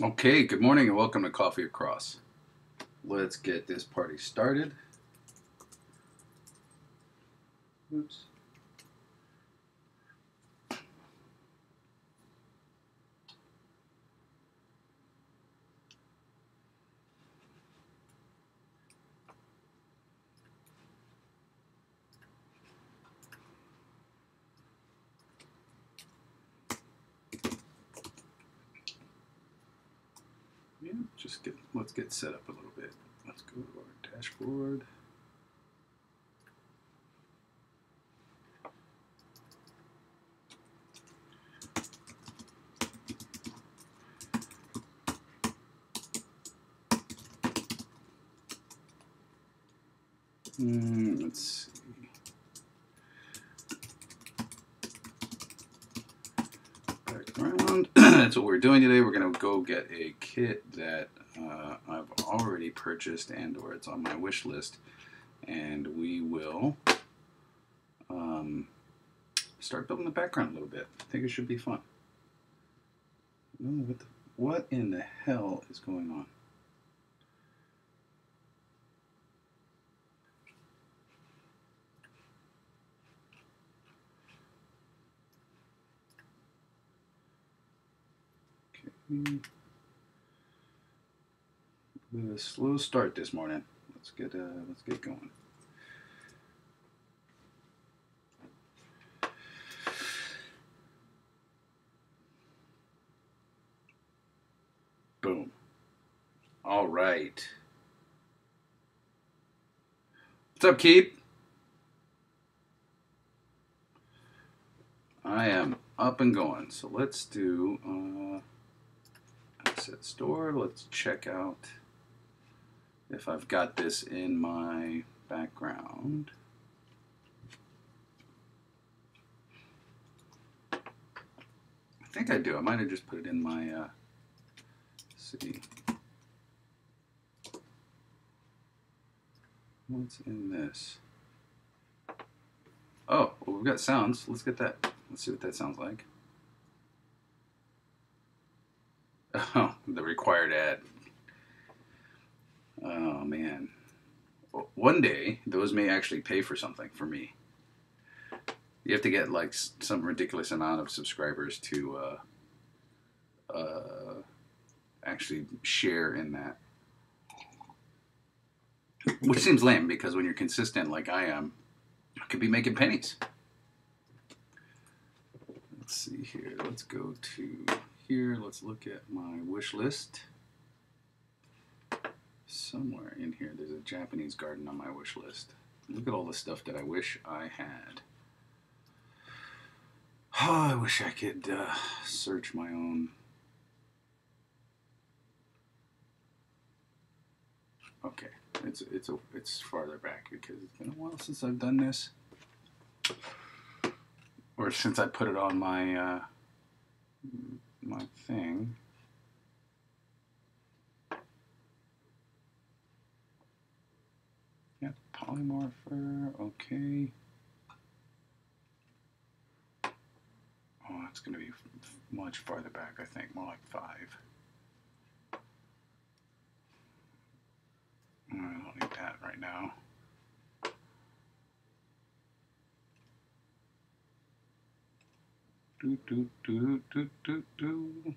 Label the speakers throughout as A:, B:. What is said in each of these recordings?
A: Okay, good morning and welcome to Coffee Across. Let's get this party started. Oops. Yeah, let's get set up a little bit. Let's go to our dashboard. Let's see. Background. That's what we're doing today. We're going to go get a kit that I've already purchased or it's on my wish list. And we will start building the background a little bit. I think it should be fun. What in the hell is going on? Okay. A slow start this morning. Let's get going. Boom. All right. What's up, Keith? I am up and going. So let's do asset store. Let's check out if I've got this in my background. I think I do. I might have just put it in my let's see. What's in this? Oh, well, we've got sounds. Let's get that. Let's see what that sounds like. Oh, the required ad. Oh, man. One day, those may actually pay for something for me. You have to get like some ridiculous amount of subscribers to actually share in that. Which seems lame because when you're consistent like I am, I could be making pennies. Let's see here. Let's go to here. Let's look at my wish list. Somewhere in here, there's a Japanese garden on my wish list. Look at all the stuff that I wish I had. Oh, I wish I could search my own. Okay, it's farther back because it's been a while since I've done this, or since I put it on my my thing. Yeah, polymorpher. Okay. Oh, it's going to be much farther back, I think. More like 5. I don't need that right now. Do, do, do, do, do, do.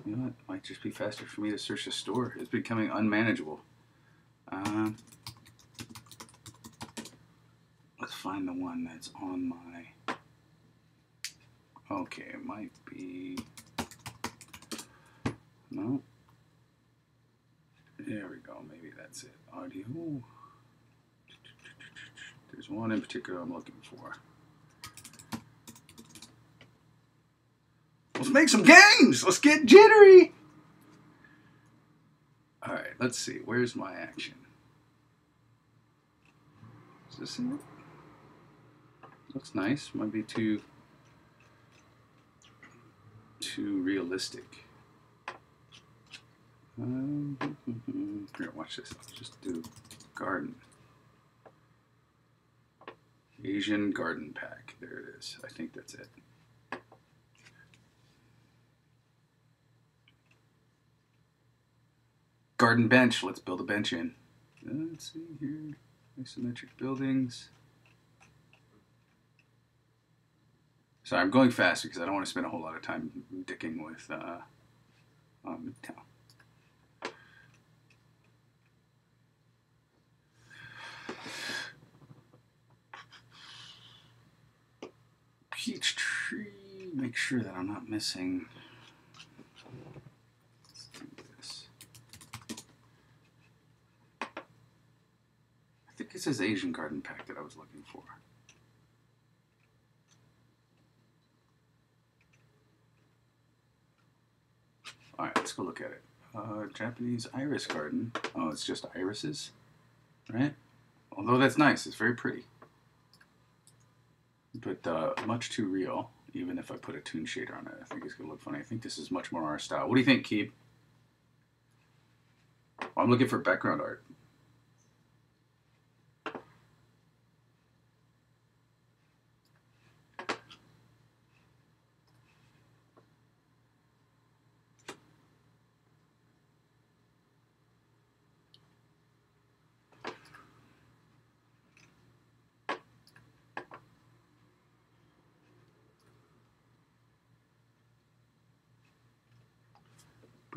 A: You know what? It might just be faster for me to search the store. It's becoming unmanageable. Let's find the one that's on my... Okay, it might be... No. There we go. Maybe that's it. Audio. There's one in particular I'm looking for. Let's make some games! Let's get jittery! Alright, let's see. Where's my action? Is this it? Looks nice. Might be too realistic. Here, watch this. Let's just do garden. Asian garden pack. There it is. I think that's it. garden bench. Let's build a bench in. Let's see here. Isometric buildings. Sorry, I'm going fast because I don't want to spend a whole lot of time dicking with Midtown. Peach tree. Make sure that I'm not missing. Let's do this. I think it says Asian garden pack that I was looking for. All right, let's go look at it. Japanese iris garden. Oh, it's just irises, right? Although that's nice, it's very pretty. But much too real, even if I put a toon shader on it. I think it's gonna look funny. I think this is much more our style. What do you think, Keeb? Well, I'm looking for background art.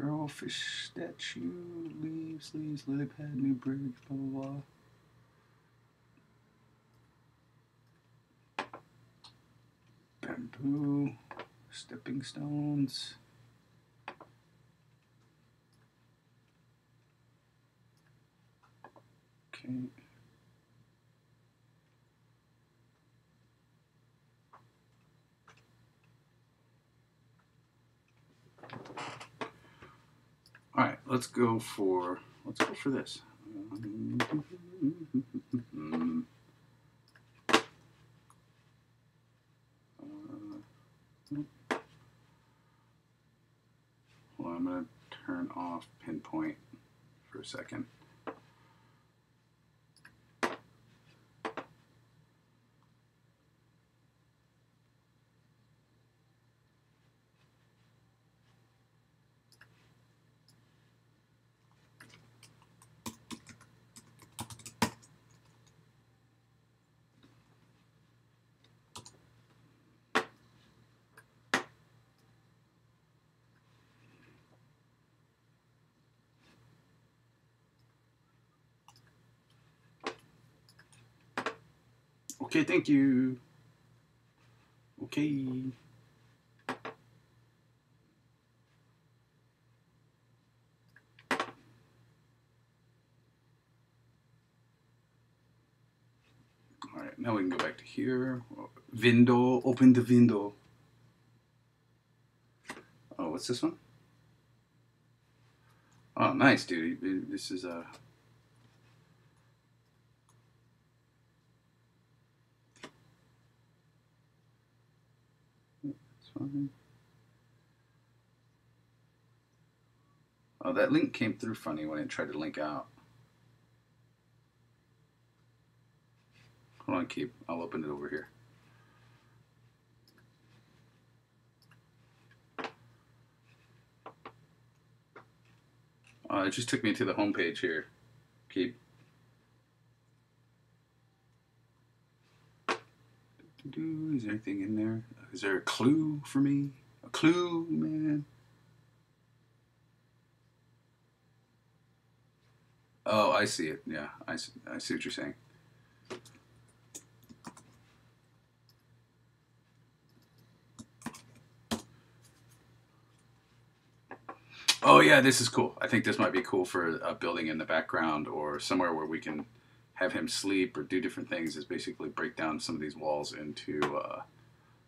A: Barrelfish statue, leaves, lily pad, new bridge, blah blah blah. Bamboo, stepping stones. Okay. All right, let's go for this. Well, I'm going to turn off pinpoint for a second. Okay, thank you. Okay. All right, now we can go back to here. Window, open the window. Oh, what's this one? Oh, nice, dude. This is a... That's fine. Oh, that link came through funny when it tried to link out. Hold on, Keep. I'll open it over here. It just took me to the home page here. Keep. Is there anything in there? Is there a clue for me? A clue, man? Oh, I see it. Yeah, I see what you're saying. Oh yeah, this is cool. I think this might be cool for a building in the background or somewhere where we can have him sleep or do different things. Is basically break down some of these walls into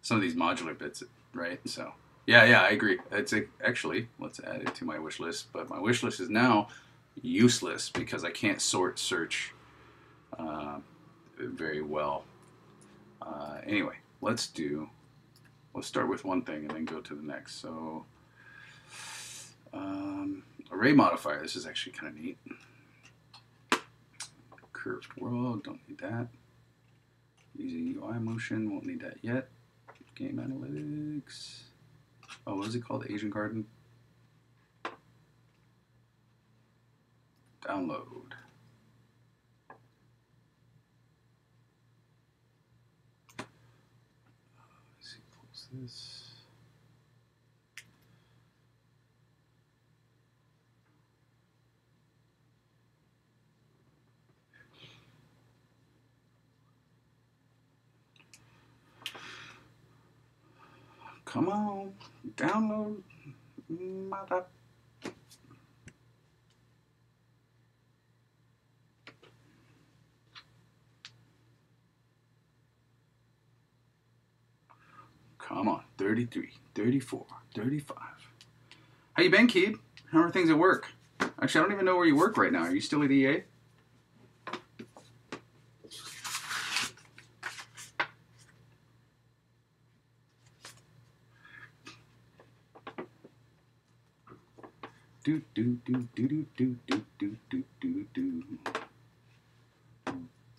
A: some of these modular bits, right? So yeah, I agree. Actually, let's add it to my wish list. But my wish list is now useless because I can't search very well. Anyway, let's start with one thing and then go to the next. So array modifier. This is actually kind of neat. Curved world. Don't need that. Using UI motion. Won't need that yet. Game analytics. Oh, what is it called? Asian garden. download. Let's see, close this. Come on, download, mother. Come on, 33, 34, 35. How you been, Keeb? How are things at work? Actually, I don't even know where you work right now. Are you still at EA? Do do do do do do do do do do do.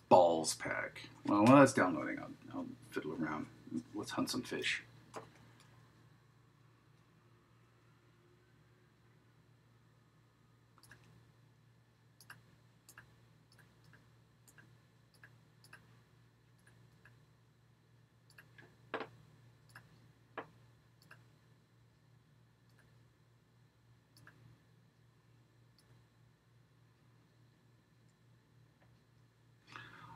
A: Balls pack. Well, while that's downloading, I'll fiddle around. Let's hunt some fish.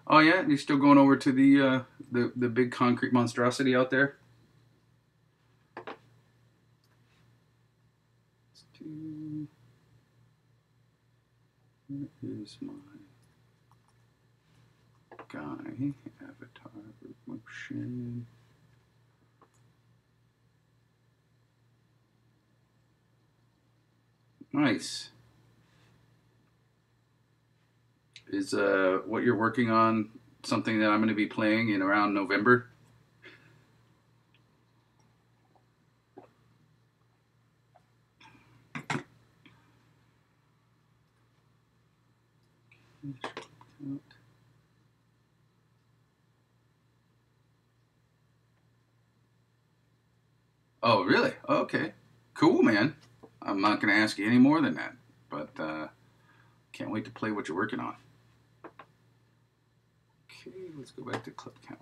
A: Oh yeah, you're still going over to the big concrete monstrosity out there? Where is my guy? Avatar motion. Nice. Is what you're working on something that I'm going to be playing in around November? Oh, really? Okay. Cool, man. I'm not going to ask you any more than that, but can't wait to play what you're working on. Okay, let's go back to clip count.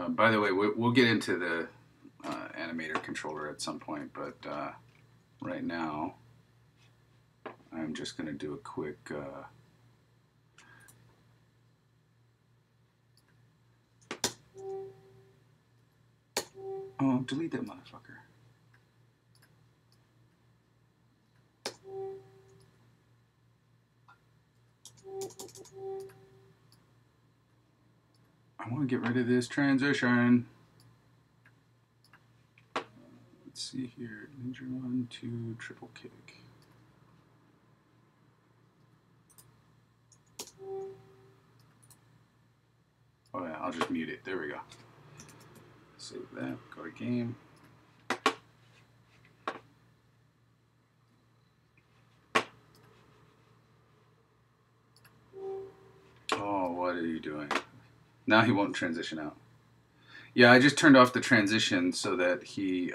A: By the way, we'll get into the animator controller at some point, but right now I'm just going to do a quick oh, delete that motherfucker. I want to get rid of this transition. Let's see here. Ninja 1, 2, triple kick. Oh yeah, I'll just mute it. There we go. Save that. Go to game. Oh, what are you doing? Now he won't transition out. Yeah, I just turned off the transition so that he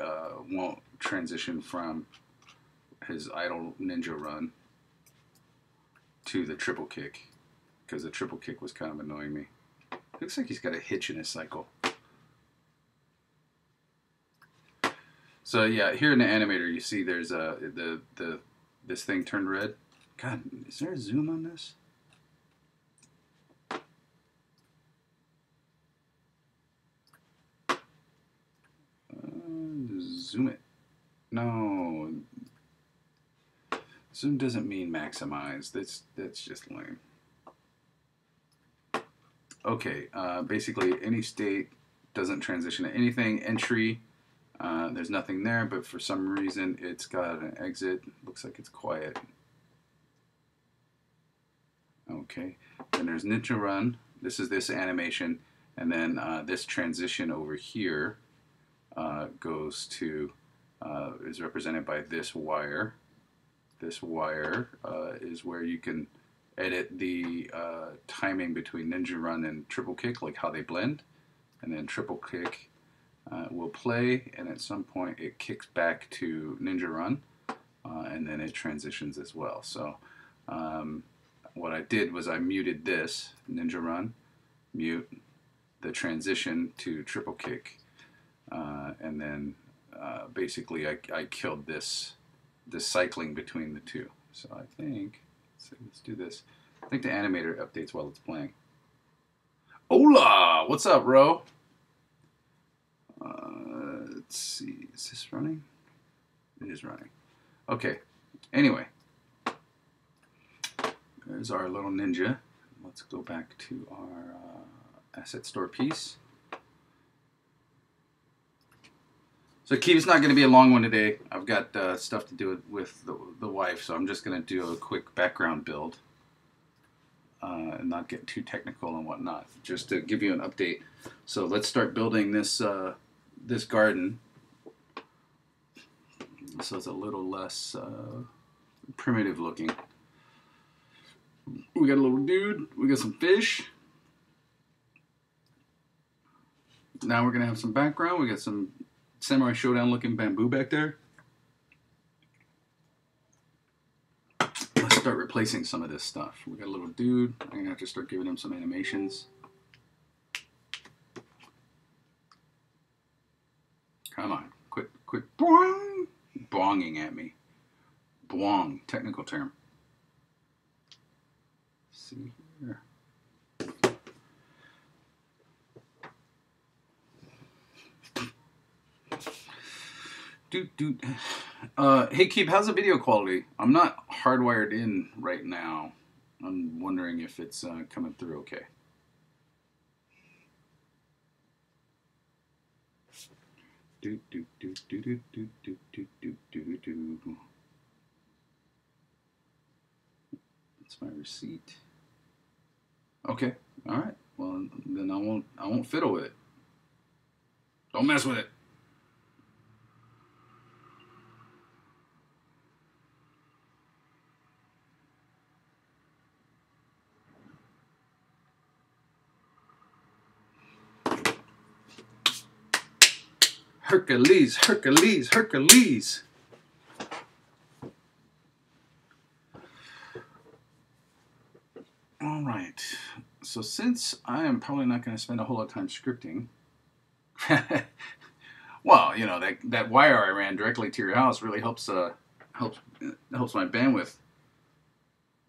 A: won't transition from his idle ninja run to the triple kick, because the triple kick was kind of annoying me. Looks like he's got a hitch in his cycle. So yeah, here in the animator, you see there's this thing turned red. God, is there a zoom on this? Zoom it. No. Zoom doesn't mean maximize. That's just lame. Okay, basically any state doesn't transition to anything. Entry, there's nothing there, but for some reason it's got an exit. Looks like it's quiet. Okay, then there's Ninja Run. This is this animation, and then this transition over here goes to, is represented by this wire. This wire is where you can edit the timing between Ninja Run and Triple Kick, like how they blend, and then Triple Kick will play, and at some point it kicks back to Ninja Run, and then it transitions as well. So what I did was I muted this Ninja Run, mute the transition to Triple Kick, and then basically I killed this cycling between the two. So I think, let's do this. I think the animator updates while it's playing. Hola! What's up, Ro? Let's see, is this running? It is running. Okay, anyway. There's our little ninja. Let's go back to our asset store piece. So Keith's not going to be a long one today. I've got stuff to do with the wife, so I'm just going to do a quick background build and not get too technical and whatnot, just to give you an update. So let's start building this this garden. So it's a little less primitive looking. We got a little dude. We got some fish. Now we're going to have some background. We got some Samurai Showdown looking bamboo back there. Let's start replacing some of this stuff. We got a little dude. I'm going to have to start giving him some animations. Come on. Quit boing, bonging at me. Bwong, technical term. Let's see here. Hey Keep, how's the video quality? I'm not hardwired in right now. I'm wondering if it's coming through okay. That's my receipt. Okay, all right. Well, then I won't fiddle with it. Don't mess with it. Hercules, Hercules, Hercules. All right. So since I am probably not going to spend a whole lot of time scripting, well, you know, that wire I ran directly to your house really helps helps my bandwidth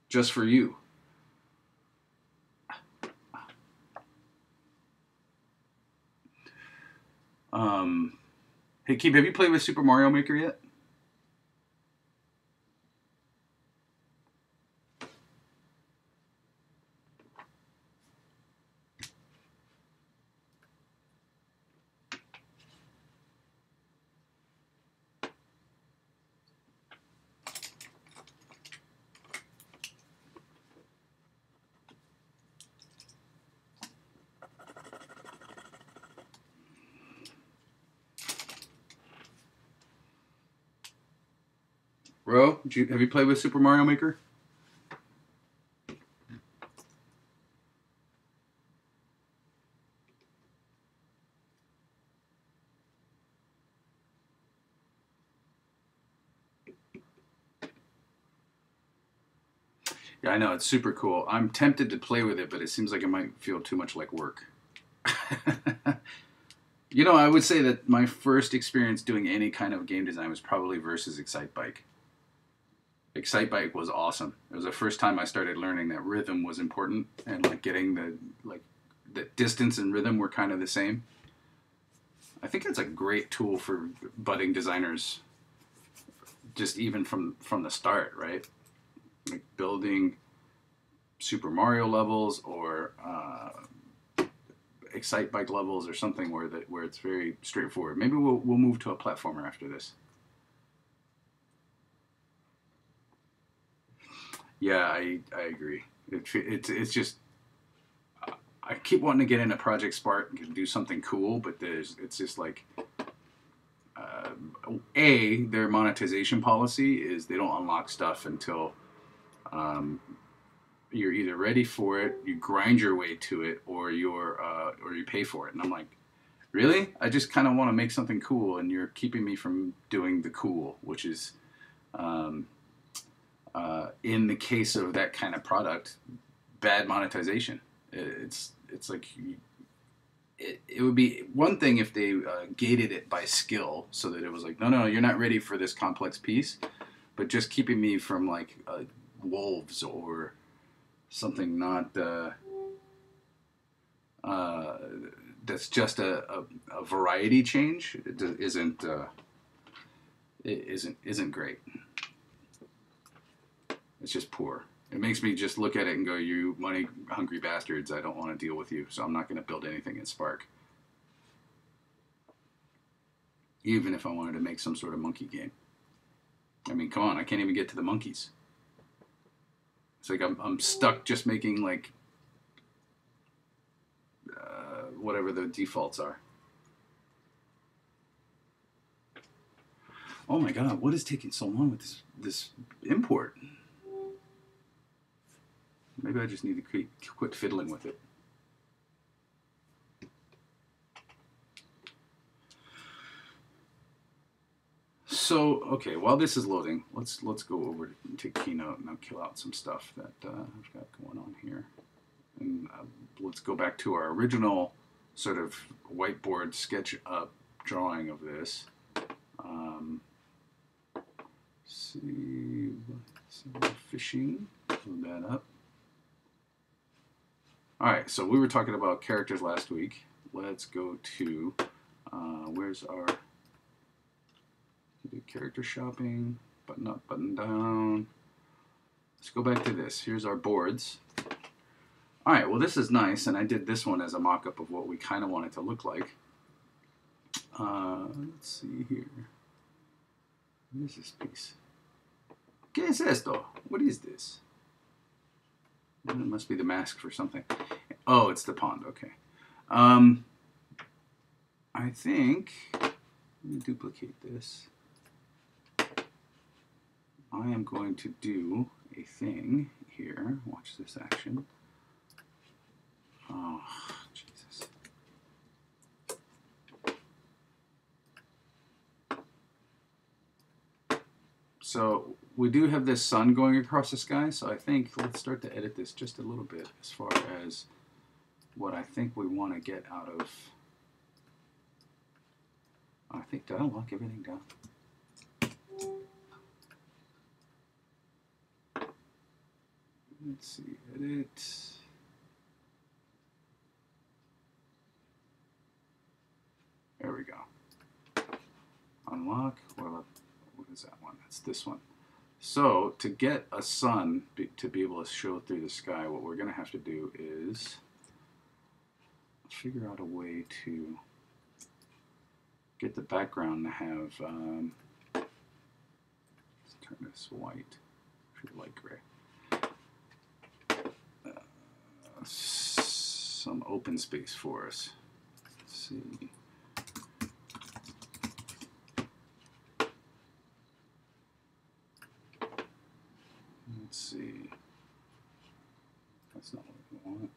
A: just for you. Hey, Keep, have you played with Super Mario Maker yet? Bro, have you played with Super Mario Maker? Yeah, I know, it's super cool. I'm tempted to play with it, but it seems like it might feel too much like work. You know, I would say that my first experience doing any kind of game design was probably versus Excitebike. Excitebike was awesome. It was the first time I started learning that rhythm was important, and like getting the distance and rhythm were kind of the same. I think it's a great tool for budding designers, just even from the start, right? Like building Super Mario levels or Excitebike levels or something where it's very straightforward. Maybe we'll move to a platformer after this. Yeah, I agree. It's just I keep wanting to get into Project Spark and do something cool, but it's just like their monetization policy is they don't unlock stuff until you're either ready for it, you grind your way to it, or you pay for it. And I'm like, really? I just kind of want to make something cool, and you're keeping me from doing the cool, which is, um, in the case of that kind of product, bad monetization. It's like it would be one thing if they gated it by skill, so that it was like, no, you're not ready for this complex piece, but just keeping me from like wolves or something not uh, that's just a variety change. It isn't great. It's just poor. It makes me just look at it and go, you money hungry bastards, I don't want to deal with you, so I'm not going to build anything in Spark. Even if I wanted to make some sort of monkey game. I mean, come on, I can't even get to the monkeys. It's like I'm stuck just making like whatever the defaults are. Oh my god, what is taking so long with this import? Maybe I just need to quit fiddling with it. So, okay, while this is loading, let's go over to Keynote and I'll kill out some stuff that I've got going on here. And let's go back to our original sort of whiteboard sketch up drawing of this. See, fishing, load that up. All right, so we were talking about characters last week. Let's go to, where's our character shopping, button up, button down. Let's go back to this. Here's our boards. All right, well, this is nice, and I did this one as a mock-up of what we kind of want it to look like. Let's see here. What is this piece? ¿Qué es esto? What is this? It must be the mask for something. Oh, it's the pond. Okay. I think, let me duplicate this. I am going to do a thing here. Watch this action. Oh, Jesus. So we do have this sun going across the sky, so I think let's start to edit this just a little bit as far as what I think we want to get out of. I think, did I lock everything down? Let's see, edit. There we go. Unlock. What is that one? That's this one. So to get a sun to be able to show through the sky, what we're going to have to do is figure out a way to get the background to have, let's turn this white, light gray. Some open space for us. Let's see. Let's see. That's not what we want.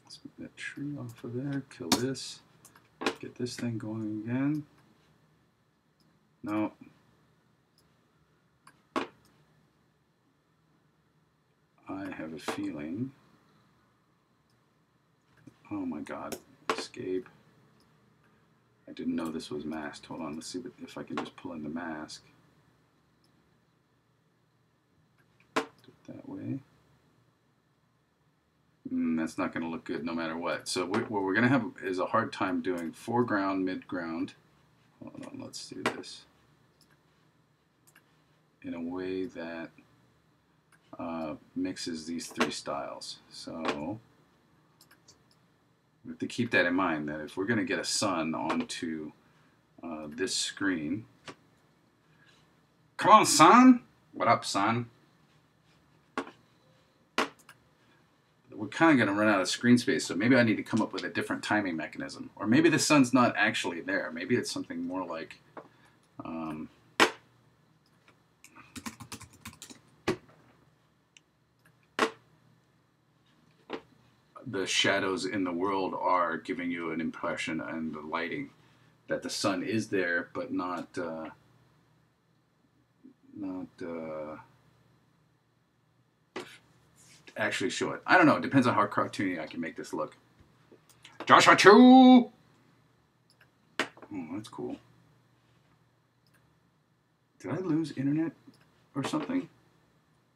A: Let's move that tree off of there, kill this, get this thing going again. No. I have a feeling. Oh my god, escape. I didn't know this was masked. Hold on, let's see if I can just pull in the mask. Do it that way. That's not going to look good no matter what. So what we're going to have is a hard time doing foreground, midground. Hold on, let's do this in a way that mixes these three styles. So we have to keep that in mind, that if we're going to get a sun onto this screen. Come on, son! What up, son? We're kind of going to run out of screen space, so maybe I need to come up with a different timing mechanism. Or maybe the sun's not actually there. Maybe it's something more like... the shadows in the world are giving you an impression, and the lighting, that the sun is there, but not actually show it. I don't know. It depends on how cartoony I can make this look. Joshua Chu! Oh, that's cool. Did I lose internet or something?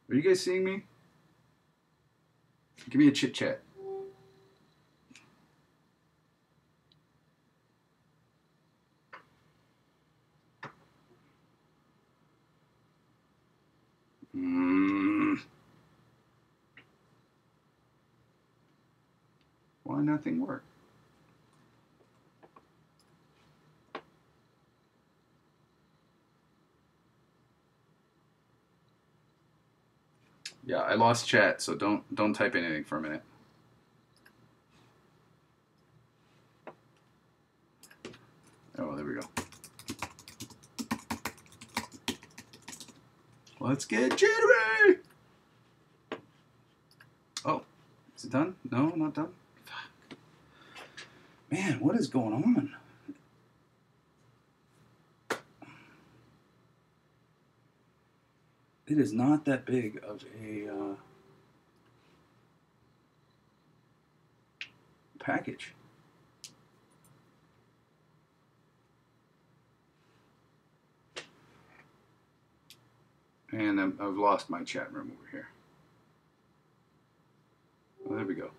A: Are you guys seeing me? Give me a chit chat. Why nothing work? Yeah, I lost chat, so don't type anything for a minute. Oh, there we go. Let's get jittery! Oh, is it done? No, not done? Fuck. Man, what is going on? It is not that big of a package. And I've lost my chat room over here. Oh, there we go.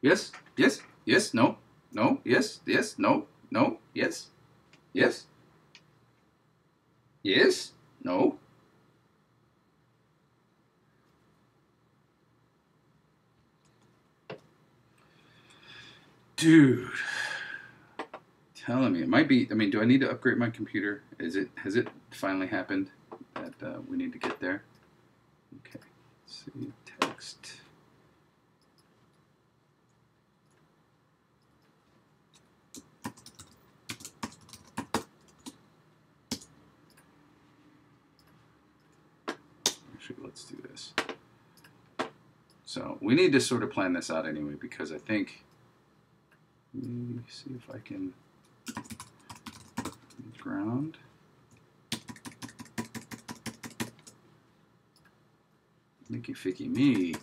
A: Yes, yes, yes, no, no, yes, yes, no, no, yes, yes, yes, no. Dude, telling me it might be. I mean, do I need to upgrade my computer? Has it finally happened that we need to get there? Okay, let's see, text. Actually, let's do this. So we need to sort of plan this out anyway, because I think. Let me see if I can ground. Mickey Ficky me.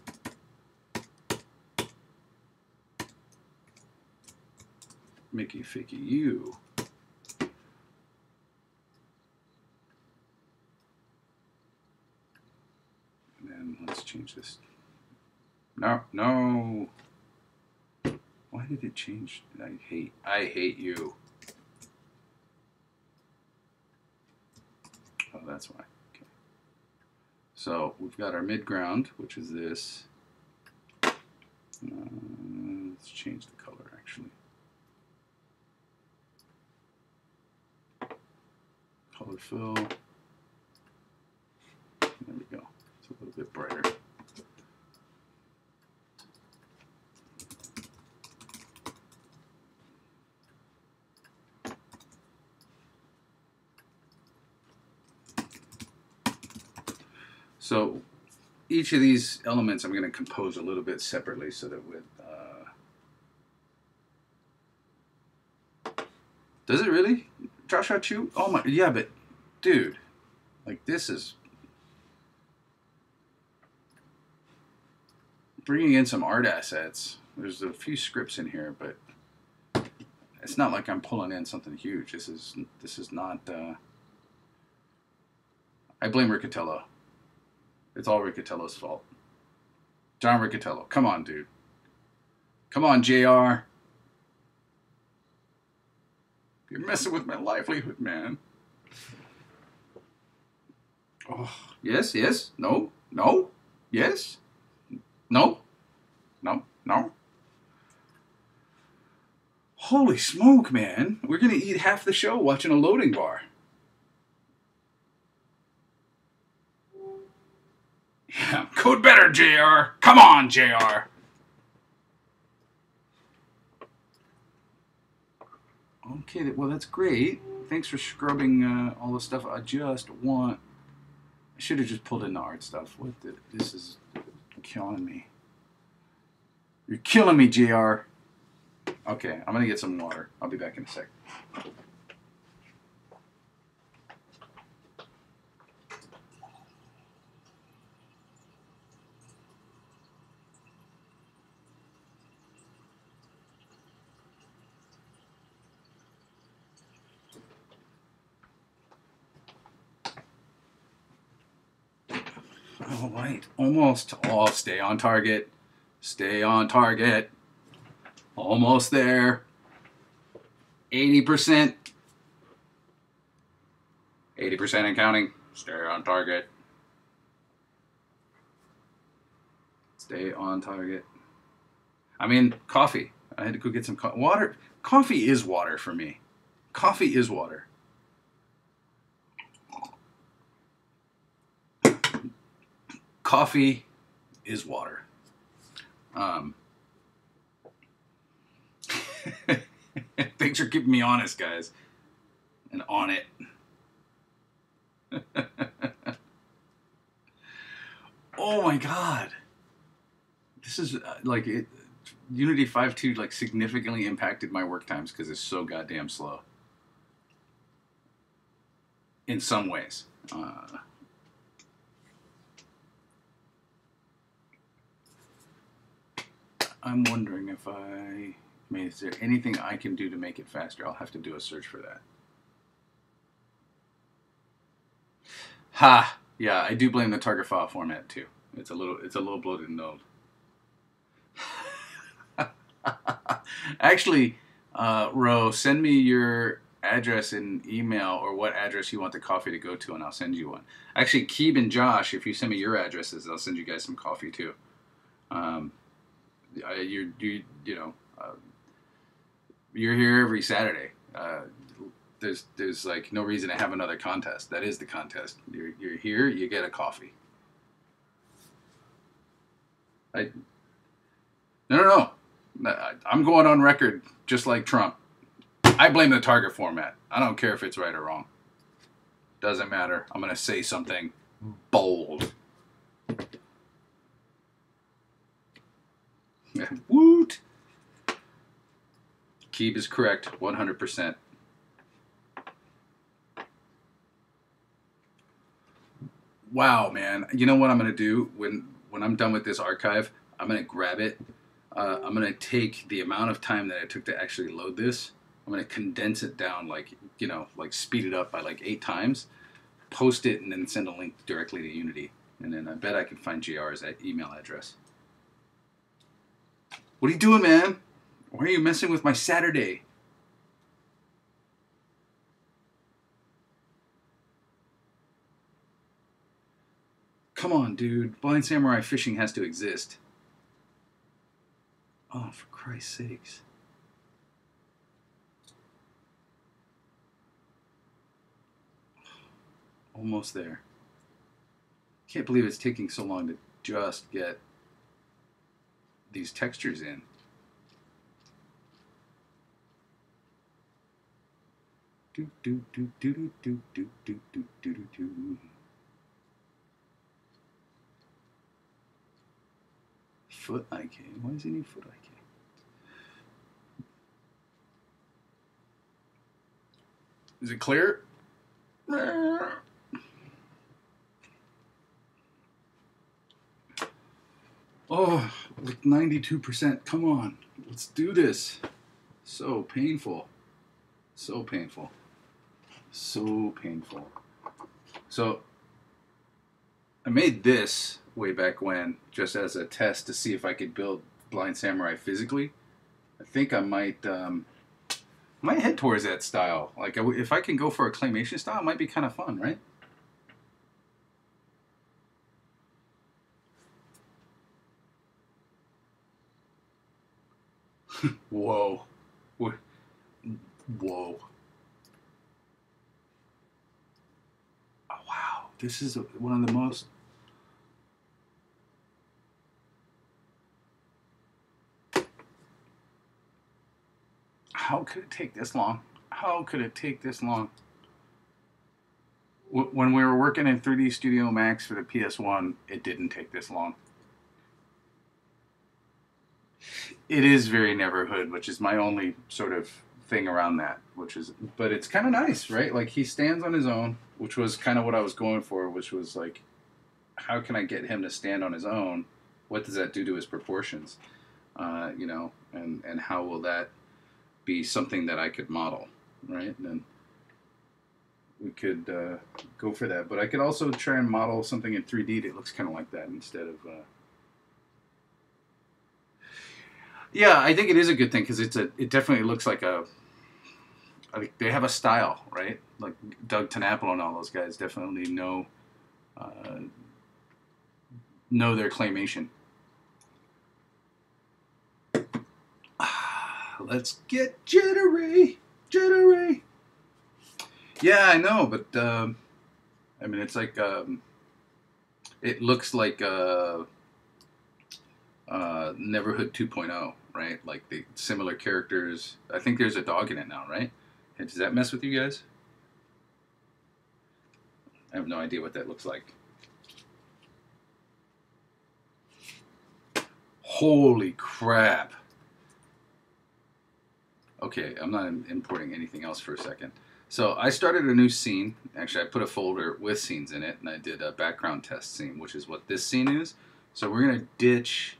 A: Mickey Ficky you. And then let's change this. No, no. Why did it change? I hate you. Oh, that's why. Okay. So we've got our midground, which is this. Let's change the color, actually. Color fill. There we go. It's a little bit brighter. So each of these elements I'm going to compose a little bit separately, so that with does it really? Joshua Chu? Oh my, yeah, but dude, like this is bringing in some art assets. There's a few scripts in here, but it's not like I'm pulling in something huge. This is not. I blame Riccatello. It's all Riccatello's fault. John Riccatello, come on, dude. Come on, JR. You're messing with my livelihood, man. Oh, yes, yes, no, no, yes, no, no, no. Holy smoke, man. We're going to eat half the show watching a loading bar. Yeah, code better, JR. Come on, JR. Okay, well, that's great. Thanks for scrubbing all the stuff. I just want... I should have just pulled in the art stuff. This is killing me. You're killing me, JR. Okay, I'm going to get some water. I'll be back in a sec. All right, almost. Oh, stay on target. Stay on target. Almost there. 80%. 80% and counting. Stay on target. Stay on target. I mean, coffee. I had to go get some water. Coffee is water for me. Coffee is water. Coffee is water. Thanks for keeping me honest, guys. And on it. Oh my god. This is like it. Unity 5.2 like significantly impacted my work times because it's so goddamn slow. In some ways. I'm wondering if is there anything I can do to make it faster? I'll have to do a search for that. Ha! Yeah, I do blame the target file format too. It's a little bloated and old. Actually, Ro, send me your address and email or what address you want the coffee to go to, and I'll send you one. Actually, Keeb and Josh, if you send me your addresses, I'll send you guys some coffee too. You're here every Saturday. There's like no reason to have another contest. That is the contest. You're here, you get a coffee. No. I'm going on record just like Trump. I blame the target format. I don't care if it's right or wrong. Doesn't matter. I'm going to say something bold. Woot! Keeb is correct, 100%. Wow, man. You know what I'm going to do when I'm done with this archive? I'm going to grab it. I'm going to take the amount of time that it took to actually load this. I'm going to condense it down, like speed it up by like 8 times, post it, and then send a link directly to Unity. And then I bet I can find JR's email address. What are you doing, man? Why are you messing with my Saturday? Come on, dude. Blind Samurai fishing has to exist. Oh, for Christ's sakes. Almost there. Can't believe it's taking so long to just get these textures in. Do do do do do do do do do do do. Foot IK. Why does he need foot IK? Is it clear? Oh, like 92%. Come on. Let's do this. So painful. So painful. So painful. So I made this way back when just as a test to see if I could build Blind Samurai physically. I think I might head towards that style. Like, if I can go for a claymation style, it might be kind of fun, right? Whoa. Whoa. Oh, wow. This is one of the most... How could it take this long? How could it take this long? When we were working in 3D Studio Max for the PS1, it didn't take this long. It is very Neverhood, which is my only sort of thing around that, but it's kind of nice, right? Like, he stands on his own, which was kind of what I was going for, which was like, how can I get him to stand on his own? What does that do to his proportions? You know, and how will that be something that I could model, right? And then we could go for that. But I could also try and model something in 3D that looks kind of like that instead of... Yeah, I think it is a good thing because it definitely looks like a... I think they have a style, right? Like Doug TenNapel and all those guys definitely know their claymation. Let's get jittery. Yeah, I know, but I mean, it's like it looks like Neverhood 2.0, right? Like the similar characters. I think there's a dog in it now, right? Does that mess with you guys? I have no idea what that looks like. Holy crap. Okay, I'm not importing anything else for a second. So I started a new scene. Actually, I put a folder with scenes in it, and I did a background test scene, which is what this scene is. So we're going to ditch...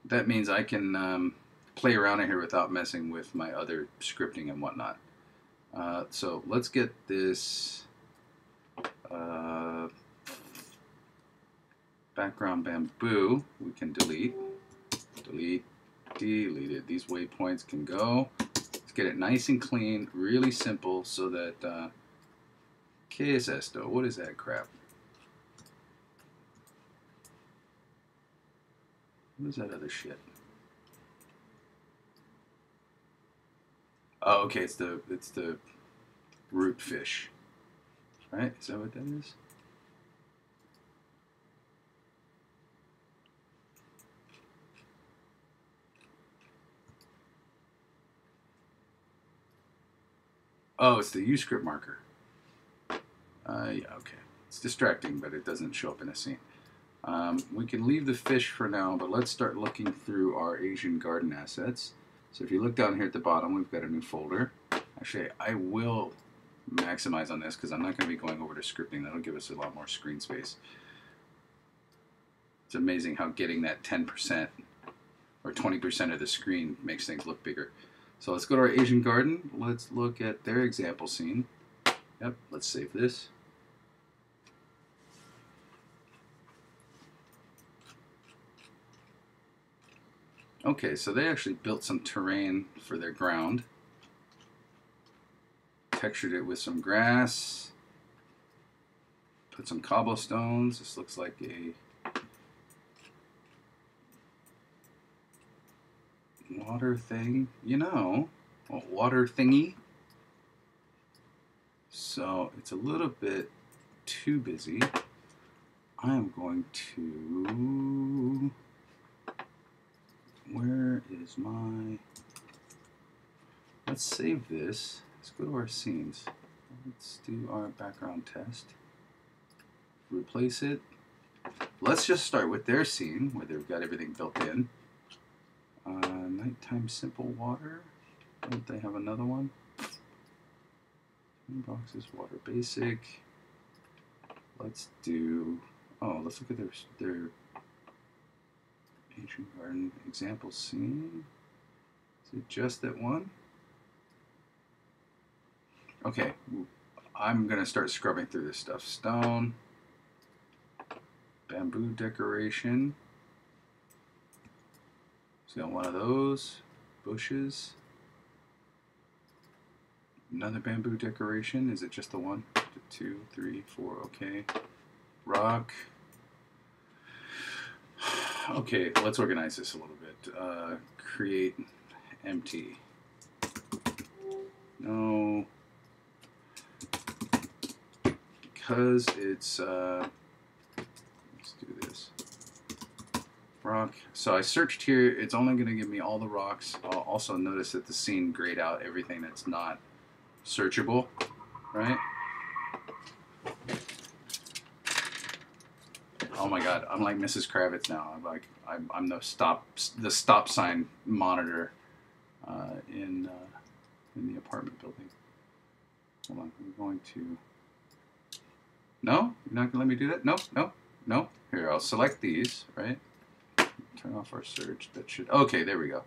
A: That means I can play around in here without messing with my other scripting and whatnot. So let's get this background bamboo. We can delete it. These waypoints can go. Let's get it nice and clean, really simple, so that ¿Qué es esto? What is that crap? What is that other shit? Oh, okay, it's the root fish. Right? Is that what that is? Oh, it's the UScript marker. Yeah, okay. It's distracting, but it doesn't show up in a scene. We can leave the fish for now, but let's start looking through our Asian garden assets. So if you look down here at the bottom, we've got a new folder. Actually, I will maximize on this because I'm not going to be going over to scripting. That'll give us a lot more screen space. It's amazing how getting that 10% or 20% of the screen makes things look bigger. So let's go to our Asian garden. Let's look at their example scene. Yep, let's save this. Okay, so they actually built some terrain for their ground. Textured it with some grass. Put some cobblestones. This looks like a water thing, you know, a water thingy. So it's a little bit too busy. I'm going to... Where is my... Let's save this. Let's go to our scenes. Let's do our background test. Replace it. Let's just start with their scene where they've got everything built in. Nighttime simple water. Don't they have another one? Boxes, water basic. Let's do... Oh, let's look at their Asian garden example scene. Is it just that one? Okay, I'm gonna start scrubbing through this stuff. Stone, bamboo decoration. So got one of those. bushes. Another bamboo decoration. Is it just the one? 2, 3, 4. Okay. Rock. Okay, let's organize this a little bit. Create empty. No. Because it's, let's do this. Rock. So I searched here. It's only going to give me all the rocks. I'll also notice that the scene grayed out everything that's not searchable, right? Oh my God, I'm like Mrs. Kravitz now. I'm the stop sign monitor in the apartment building. Hold on, I'm going to. No, you're not gonna let me do that. No, no, no. Here, I'll select these. Right. Turn off our search. That should. Okay, there we go.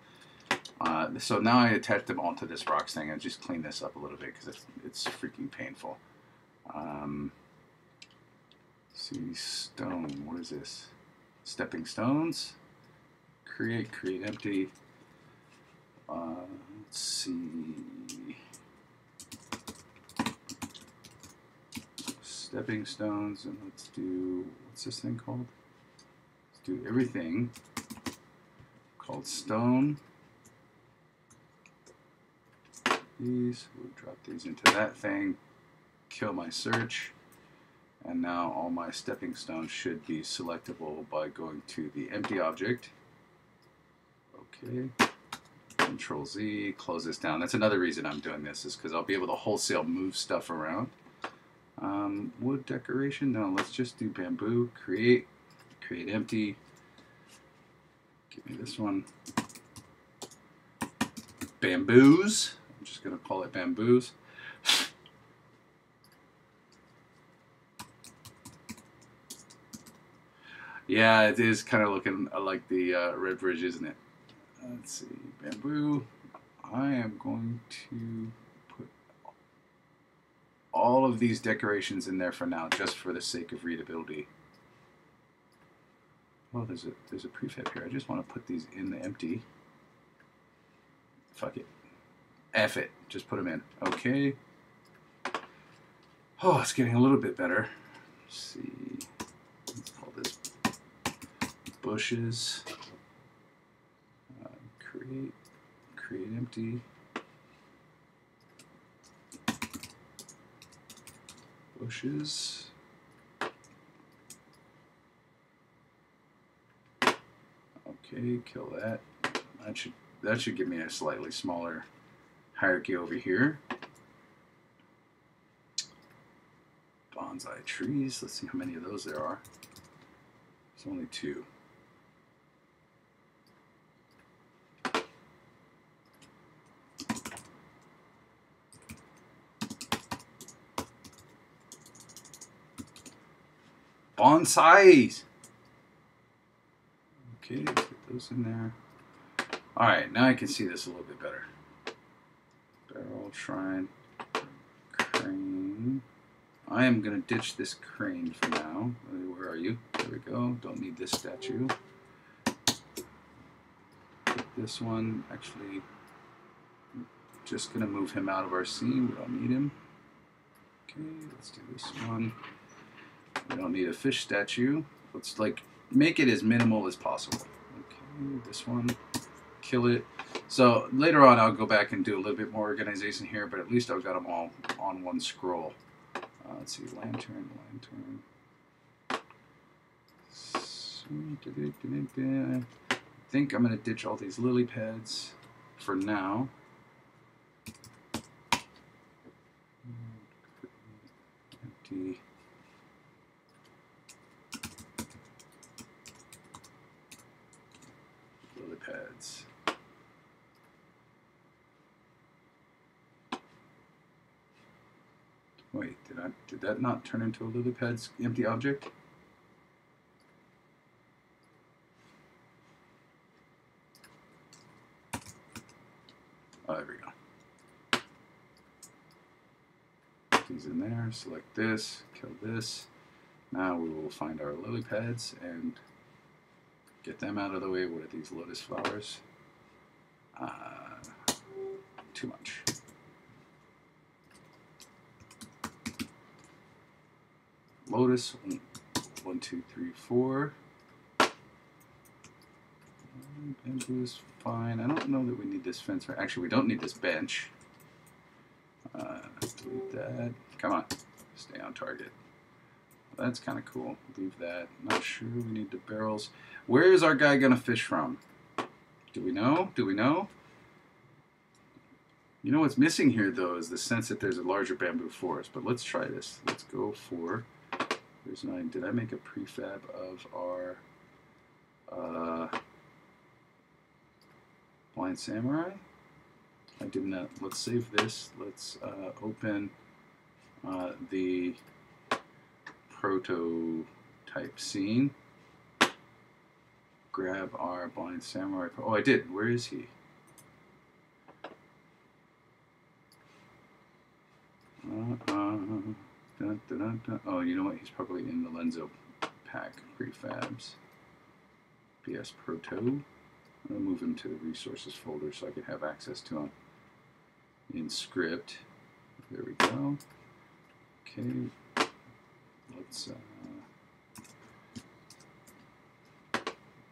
A: So now I attach them all to this rocks thing. I just clean this up a little bit because it's freaking painful. See, stone. What is this? Stepping stones. Create empty. Let's see. Stepping stones, and let's do, what's this thing called? Let's do everything called stone. These, we'll drop these into that thing. Kill my search. And now all my stepping stones should be selectable by going to the empty object. Okay. Control Z, close this down. That's another reason I'm doing this, is because I'll be able to wholesale move stuff around. Wood decoration, no, let's just do bamboo. Create empty. Give me this one. Bamboos. I'm just going to call it bamboos. Yeah, it is kind of looking like the Red Bridge, isn't it? Let's see, bamboo. I am going to put all of these decorations in there for now, just for the sake of readability. Oh, there's a prefab here. I just want to put these in the empty. Fuck it. F it. Just put them in. Okay. Oh, it's getting a little bit better. Let's see. Let's call this bushes. Create empty. Bushes. Okay, kill that. That should give me a slightly smaller hierarchy over here. Bonsai trees. Let's see how many of those there are. There's only 2. Bonsais! Okay, let's get those in there. Alright, now I can see this a little bit better. Barrel, shrine, crane. I am going to ditch this crane for now. Where are you? There we go. Don't need this statue. Put this one, actually, just going to move him out of our scene. We don't need him. Okay, let's do this one. We don't need a fish statue. Let's like make it as minimal as possible. Okay, this one, kill it. So later on I'll go back and do a little bit more organization here, but at least I've got them all on one scroll. Let's see, lantern. I think I'm going to ditch all these lily pads for now. Empty. Lily pads. Wait, did that not turn into a lily pad's empty object? Oh, there we go. Put these in there, select this, kill this. Now we will find our lily pads and get them out of the way. What are these lotus flowers? Too much. Lotus, 1, 2, 3, 4. Bamboo is fine. I don't know that we need this fence. Actually, we don't need this bench. Delete that. Come on, stay on target. That's kind of cool. Leave that. Not sure we need the barrels. Where is our guy gonna fish from? Do we know? Do we know? You know what's missing here though is the sense that there's a larger bamboo forest. But let's try this. Let's go for. There's 9. Did I make a prefab of our Blind Samurai? I did not. Let's save this. Let's open the prototype scene. Grab our Blind Samurai. Oh, I did. Where is he? Dun, dun, dun, dun. Oh, you know what? He's probably in the Lenzo pack prefabs. BS Proto. I'm going to move him to the resources folder so I can have access to him in script. There we go. Okay. Let's.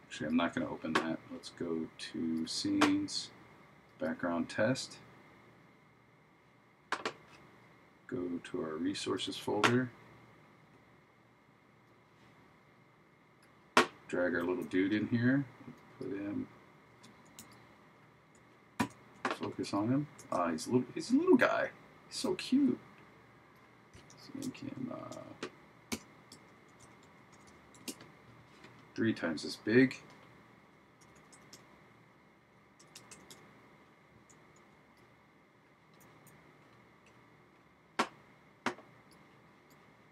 A: Actually, I'm not going to open that. Let's go to scenes, background test. Go to our resources folder. Drag our little dude in here. Put him. Focus on him. He's a little guy. He's so cute. Let's make him 3 times as big.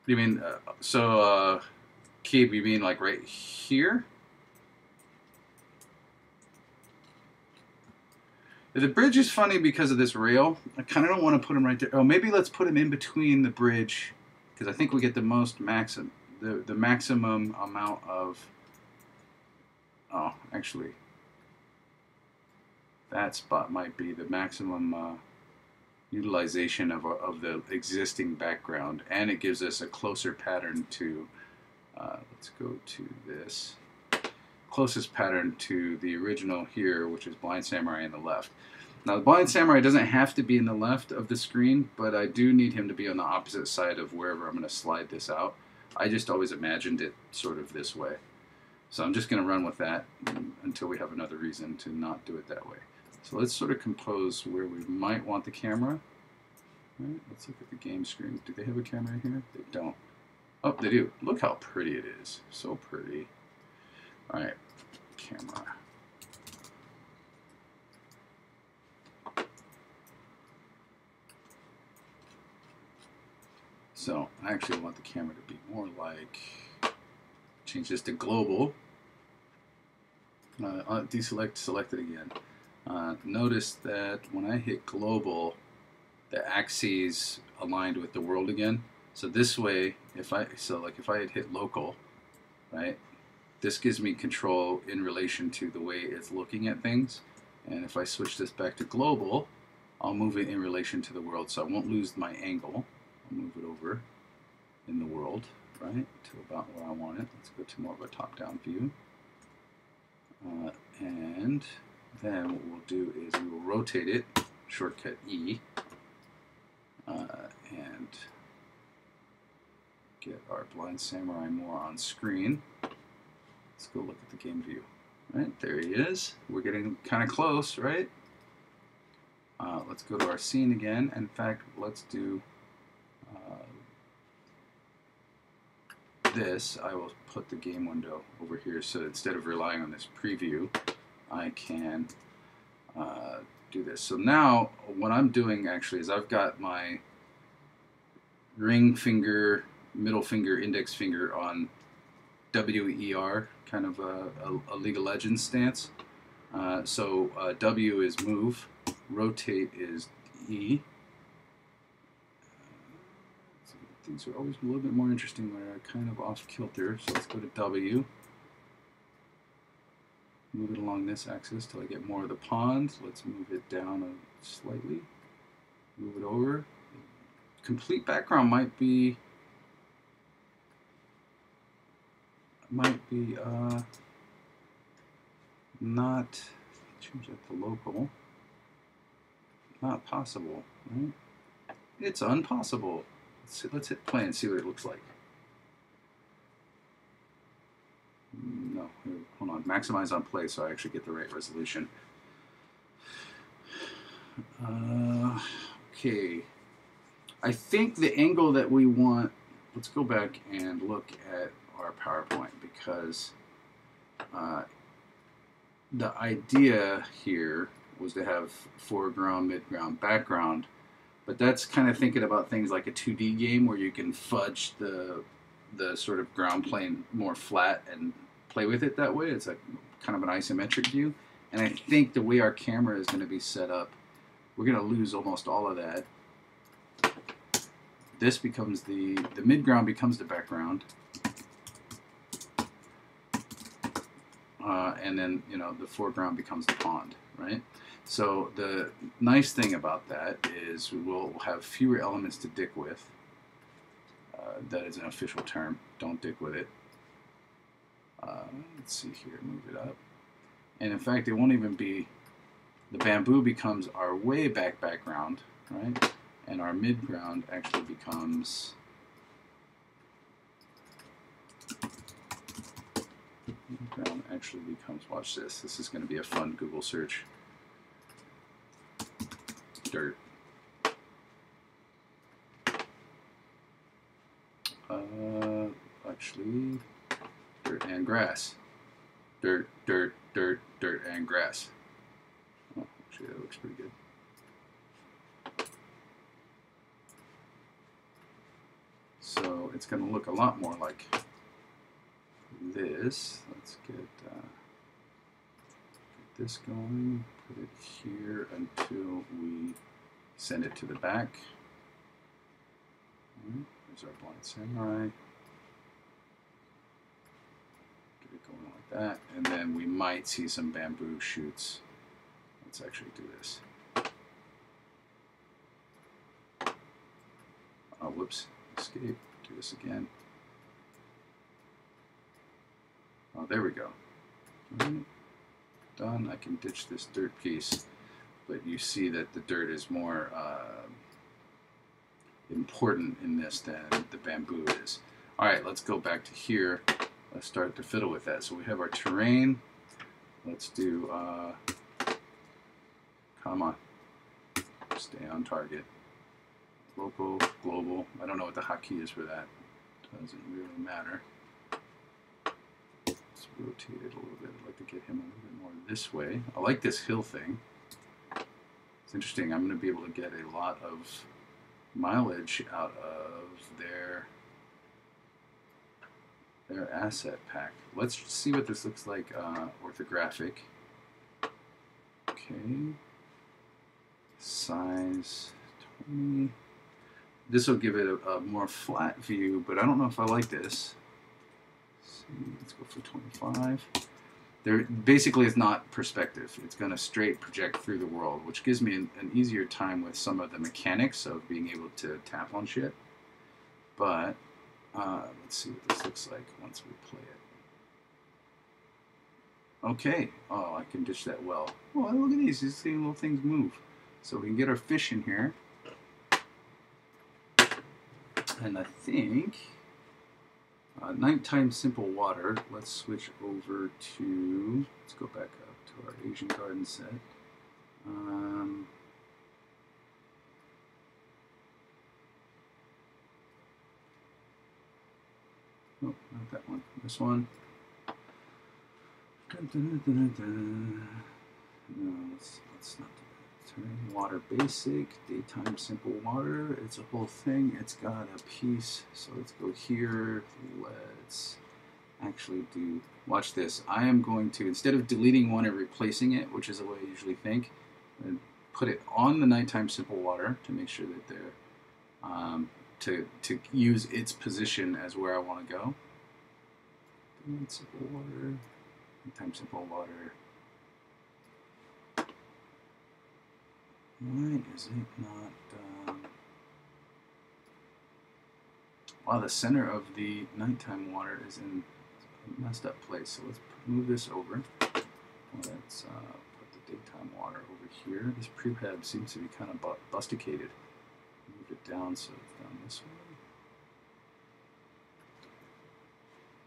A: You mean Keep? You mean like right here? The bridge is funny because of this rail. I kind of don't want to put him right there. Oh, maybe let's put him in between the bridge because I think we get the most the maximum amount of. Oh, actually, that spot might be the maximum utilization of the existing background, and it gives us a closer pattern to. Let's go to this. Closest pattern to the original here, which is Blind Samurai in the left. Now, the Blind Samurai doesn't have to be in the left of the screen, but I do need him to be on the opposite side of wherever I'm going to slide this out. I just always imagined it sort of this way. So I'm just going to run with that until we have another reason to not do it that way. So let's sort of compose where we might want the camera. All right, let's look at the game screen. Do they have a camera in here? They don't. Oh, they do. Look how pretty it is. So pretty. All right, camera. So I actually want the camera to be more like, change this to global. Deselect, select it again. Notice that when I hit global, the axes aligned with the world again. So this way, if I had hit local, right? This gives me control in relation to the way it's looking at things. And if I switch this back to global, I'll move it in relation to the world, so I won't lose my angle. I'll move it over in the world, right, to about where I want it. Let's go to more of a top-down view. And then what we'll do is we will rotate it, shortcut E, and get our Blind Samurai more on screen. Let's go look at the game view. Right, there he is. We're getting kind of close, right? Let's go to our scene again. In fact, let's do this. I will put the game window over here so instead of relying on this preview, I can do this. So now what I'm doing actually is I've got my ring finger, middle finger, index finger on WER, kind of a League of Legends stance. W is move, rotate is E. Things are always a little bit more interesting when they're kind of off kilter, so let's go to W. Move it along this axis till I get more of the pond. Let's move it down slightly. Move it over. Complete background might be not, change that to local. Not possible, right? It's unpossible. Let's hit play and see what it looks like. No, here, hold on. Maximize on play so I actually get the right resolution. Okay. I think the angle that we want, let's go back and look at our PowerPoint, because the idea here was to have foreground, midground, background, but that's kind of thinking about things like a 2D game where you can fudge the sort of ground plane more flat and play with it that way. It's like kind of an isometric view. And I think the way our camera is going to be set up, we're going to lose almost all of that. This becomes the midground becomes the background. And then, you know, the foreground becomes the pond, right? So the nice thing about that is we'll have fewer elements to dick with. That is an official term. Don't dick with it. Let's see here, move it up. And in fact, it won't even be, the bamboo becomes our way back background, right? And our midground actually becomes, watch this. This is going to be a fun Google search. Dirt. Actually, dirt and grass. Dirt, dirt, dirt, dirt, and grass. Oh, actually, that looks pretty good. So it's going to look a lot more like this. Let's get this going. Put it here until we send it to the back. There's our blind samurai. Get it going like that, and then we might see some bamboo shoots. Let's actually do this. Oh, whoops. Escape. Do this again. Oh, there we go. Done. I can ditch this dirt piece, but you see that the dirt is more important in this than the bamboo is. All right, let's go back to here. Let's start to fiddle with that. So we have our terrain. Let's do, come on, stay on target. Local, global. I don't know what the hotkey is for that. Doesn't really matter. Let's rotate it a little bit. I'd like to get him a little bit more this way. I like this hill thing. It's interesting. I'm going to be able to get a lot of mileage out of their asset pack. Let's see what this looks like orthographic. Okay. Size 20. This will give it a more flat view, but I don't know if I like this. Let's go for 25. There basically is not perspective. It's going to straight project through the world, which gives me an easier time with some of the mechanics of being able to tap on shit. But let's see what this looks like once we play it. Okay. Oh, I can ditch that well. Oh, look at these. These little things move. So we can get our fish in here. And I think nighttime simple water. Let's switch over to, let's go back up to our Asian garden set. Oh, not that one. This one. Dun, dun, dun, dun, dun. No, let's not do that. Turn water basic, daytime simple water. It's a whole thing. It's got a piece. So let's go here. Let's actually do, watch this. I am going to, instead of deleting one and replacing it, which is the way I usually think, and put it on the nighttime simple water to make sure that they're, to use its position as where I want to go. Simple water, nighttime simple water. Why is it not... Wow, the center of the nighttime water is in a messed up place. So let's move this over. Let's put the daytime water over here. This prefab seems to be kind of busticated. Move it down so it's down this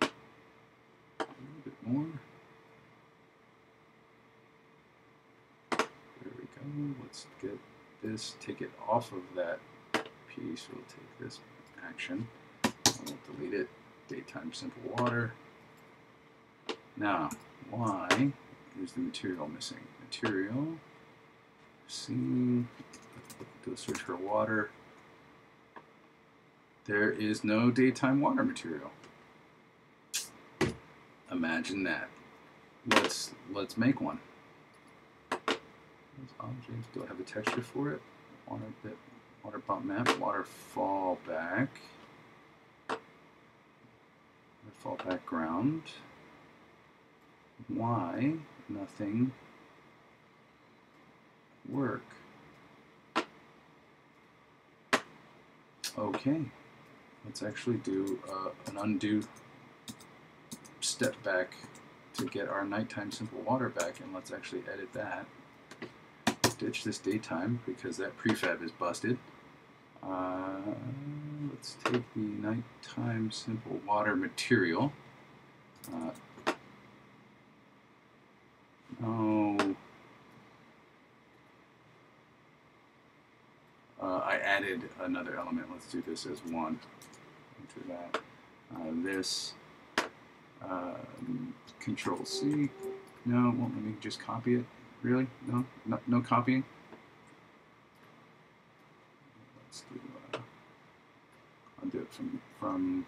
A: way. A little bit more. There we go. Let's get this, take it off of that piece. We'll take this action. We'll delete it. Daytime simple water. Now, why is the material missing? Material. Scene. Do a search for water. There is no daytime water material. Imagine that. Let's make one. Objects. Do I have a texture for it? Water bump map. Waterfall back. Waterfall background. Why nothing work? Okay, let's actually do an undo step back to get our nighttime simple water back, and let's actually edit that. Ditch this daytime because that prefab is busted. Let's take the nighttime simple water material. I added another element. Let's do this as one. Enter that. This. Control C. No, won't let me just copy it. Really? No? No copying? Let's do. I'll do it from.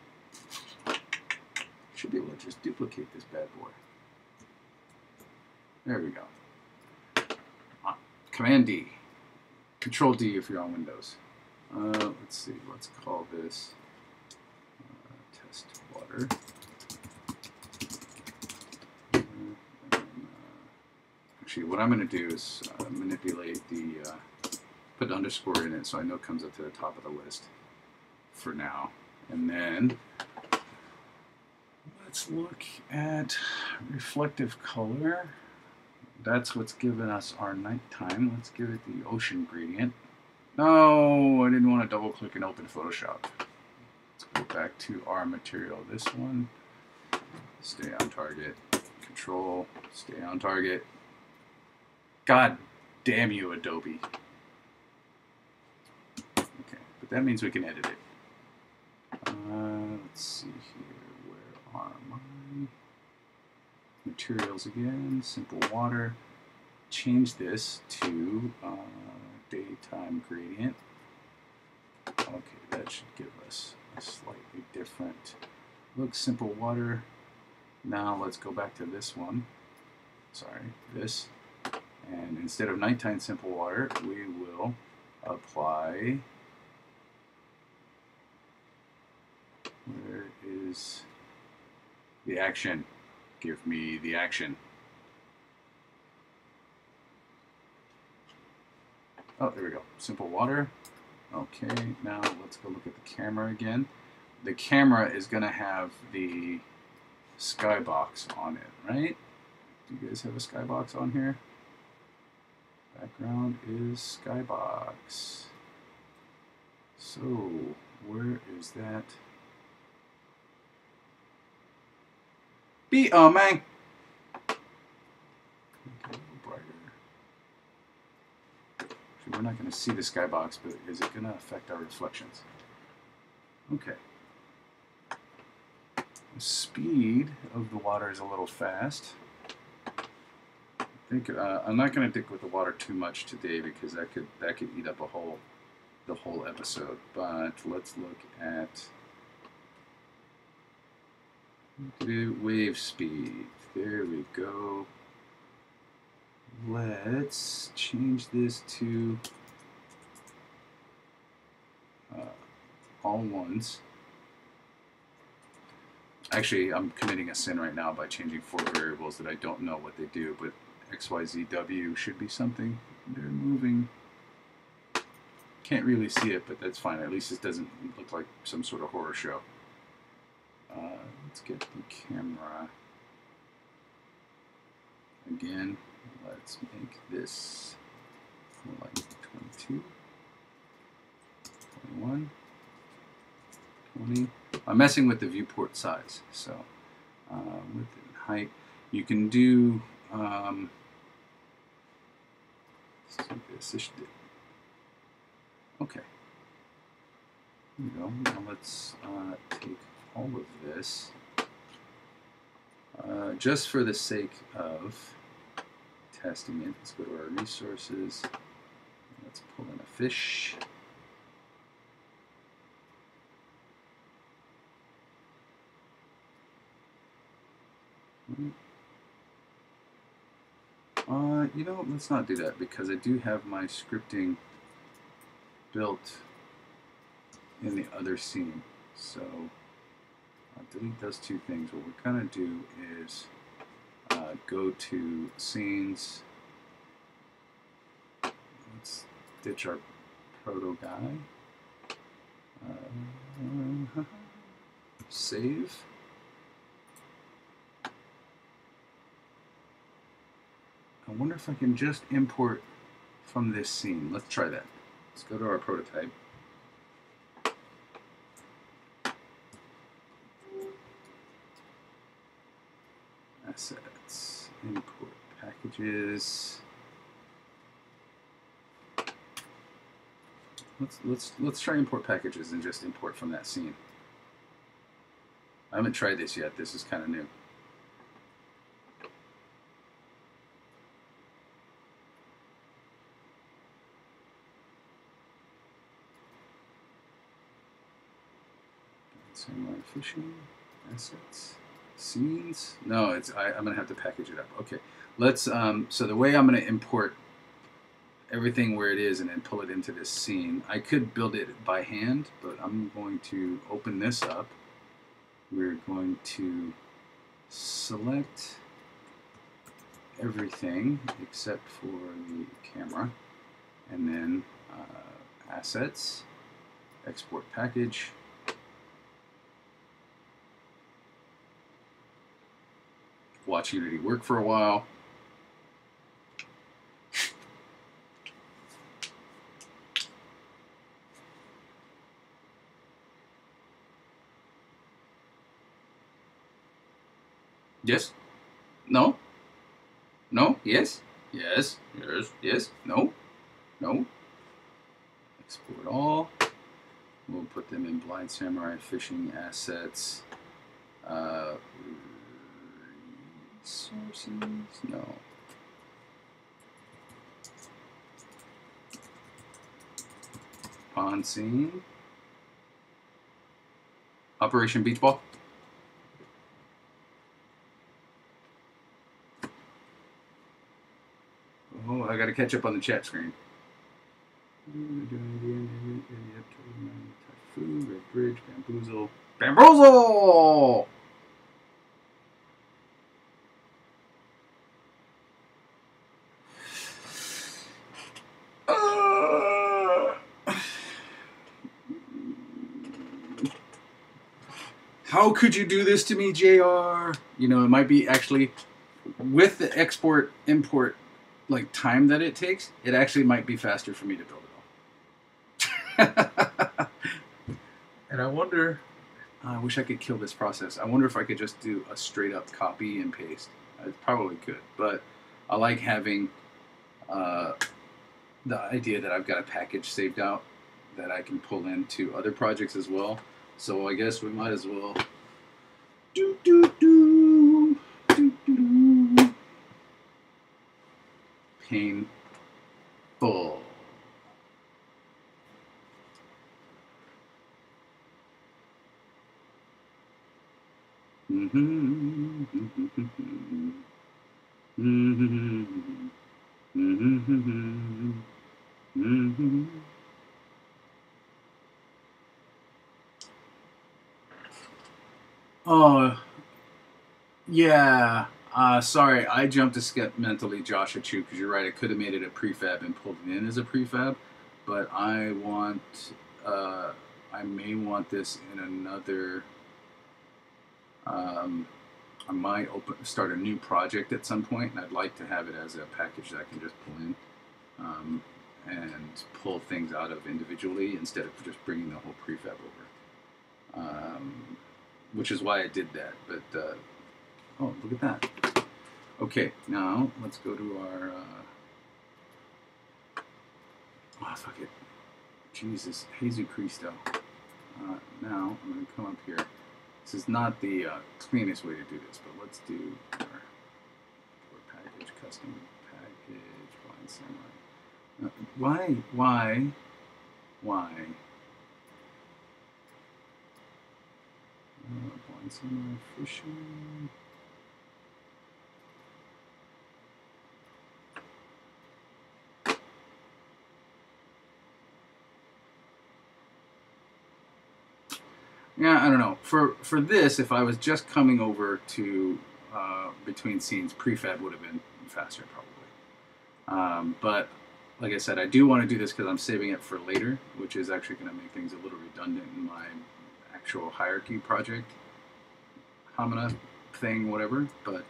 A: Should be able to just duplicate this bad boy. There we go. Command D. Control D if you're on Windows. Let's see. Let's call this test water. Actually, what I'm going to do is manipulate the put an underscore in it so I know it comes up to the top of the list for now. And then let's look at reflective color. That's what's given us our nighttime. Let's give it the ocean gradient. No, I didn't want to double click and open Photoshop. Let's go back to our material. This one, stay on target. Control, stay on target. God damn you, Adobe. Okay, but that means we can edit it. Let's see here. Where are my materials again? Simple water. Change this to daytime gradient. Okay, that should give us a slightly different look. Simple water. Now let's go back to this one. Sorry, this. And instead of nighttime simple water, we will apply. Where is the action? Give me the action. Oh, there we go. Simple water. Okay, now let's go look at the camera again. The camera is going to have the skybox on it, right? Do you guys have a skybox on here? Background is skybox. So, where is that? Oh, man! Okay, a little brighter. Actually, we're not going to see the skybox, but is it going to affect our reflections? Okay. The speed of the water is a little fast. I think I'm not going to dig with the water too much today because that could eat up the whole episode. But let's look at wave speed. There we go. Let's change this to all ones. Actually, I'm committing a sin right now by changing 4 variables that I don't know what they do, but XYZW should be something. They're moving. Can't really see it, but that's fine. At least it doesn't look like some sort of horror show. Let's get the camera again. Let's make this like 22, 21, 20. I'm messing with the viewport size, so width and height. You can do. Let's do this. This should do. Okay. There we go. Now let's take all of this. Just for the sake of testing it, let's go to our resources. Let's pull in a fish. You know, let's not do that because I do have my scripting built in the other scene. So I'll delete those two things. What we're going to do is go to scenes. Let's ditch our proto guy. Save. I wonder if I can just import from this scene. Let's try that. Let's go to our prototype. Assets, import packages. Let's try import packages and just import from that scene. I haven't tried this yet. This is kind of new. Samurai fishing, assets, scenes. No, it's I'm gonna have to package it up. Okay, let's. So the way I'm gonna import everything where it is and then pull it into this scene. I could build it by hand, but I'm going to open this up. We're going to select everything except for the camera, and then assets, export package. Watch Unity work for a while. Yes? No? No? Yes? Yes? Yes? Yes? No? No? Export all. We'll put them in Blind Samurai Fishing Assets. Sources? No. Pond scene. Operation Beach Ball. Oh, I gotta catch up on the chat screen. Typhoon, Red Bridge, Bamboozle. Bamboozle! How could you do this to me, JR? You know, it might be actually, with the export, import, like time that it takes, it actually might be faster for me to build it all. And I wonder, I wish I could kill this process. I wonder if I could just do a straight up copy and paste. I probably could, but I like having the idea that I've got a package saved out that I can pull into other projects as well. So I guess we might as well do. Painful. Oh, yeah. Sorry, I jumped a step mentally, Josh, at you, because you're right. I could have made it a prefab and pulled it in as a prefab, but I want, I may want this in another, I might start a new project at some point, and I'd like to have it as a package that I can just pull in and pull things out of individually instead of just bringing the whole prefab over. Which is why I did that, but oh, look at that. Okay, now let's go to our, oh, fuck it. Jesus, Jesus Cristo. Now I'm going to come up here. This is not the cleanest way to do this, but let's do our package, custom package, Blind Samurai. Why? Blind Samurai fishing. Yeah, I don't know. For this, if I was just coming over to between scenes, prefab would have been faster probably. But like I said, I do want to do this because I'm saving it for later, which is actually going to make things a little redundant in my actual hierarchy project, Hamina thing, whatever. But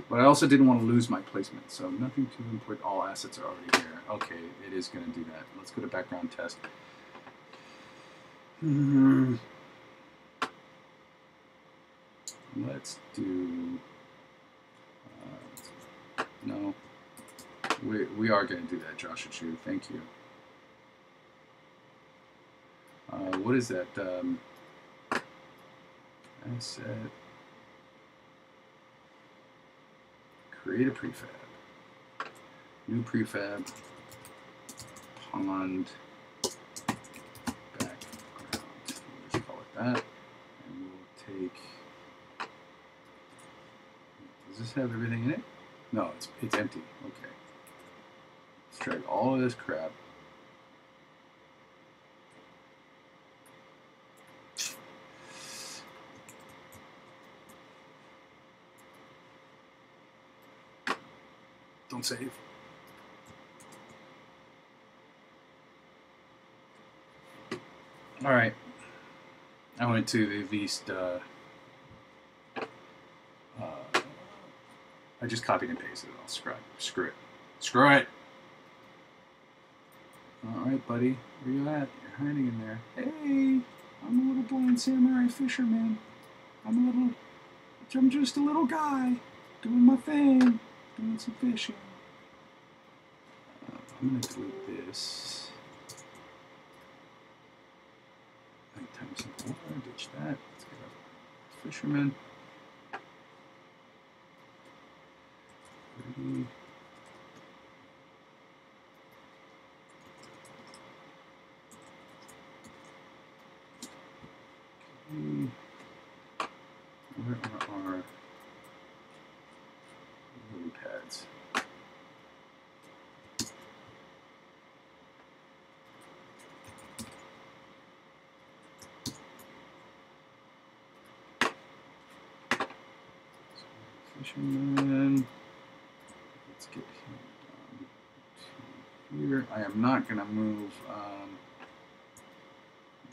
A: but I also didn't want to lose my placement, so nothing to import. All assets are already here. Okay, it is going to do that. Let's go to background test. Let's do. No, we are going to do that, Joshua Chu. Thank you. What is that? Asset. Create a prefab. New prefab. Pond. Background. We'll just call it that. And we'll take. Does this have everything in it? No, it's empty. Okay. Let's drag all of this crap. Don't save. All right. I went to at least. I just copied and pasted it. I'll screw it. Screw it. All right, buddy. Where you at? You're hiding in there. Hey, I'm a little blind samurai fisherman. I'm just a little guy doing my thing, doing some fishing. I'm gonna delete this. Nighttime simple water. Ditch that. Let's get a fisherman. Where are our lily pads? Fisherman. Let's get him down to here. I am not going to move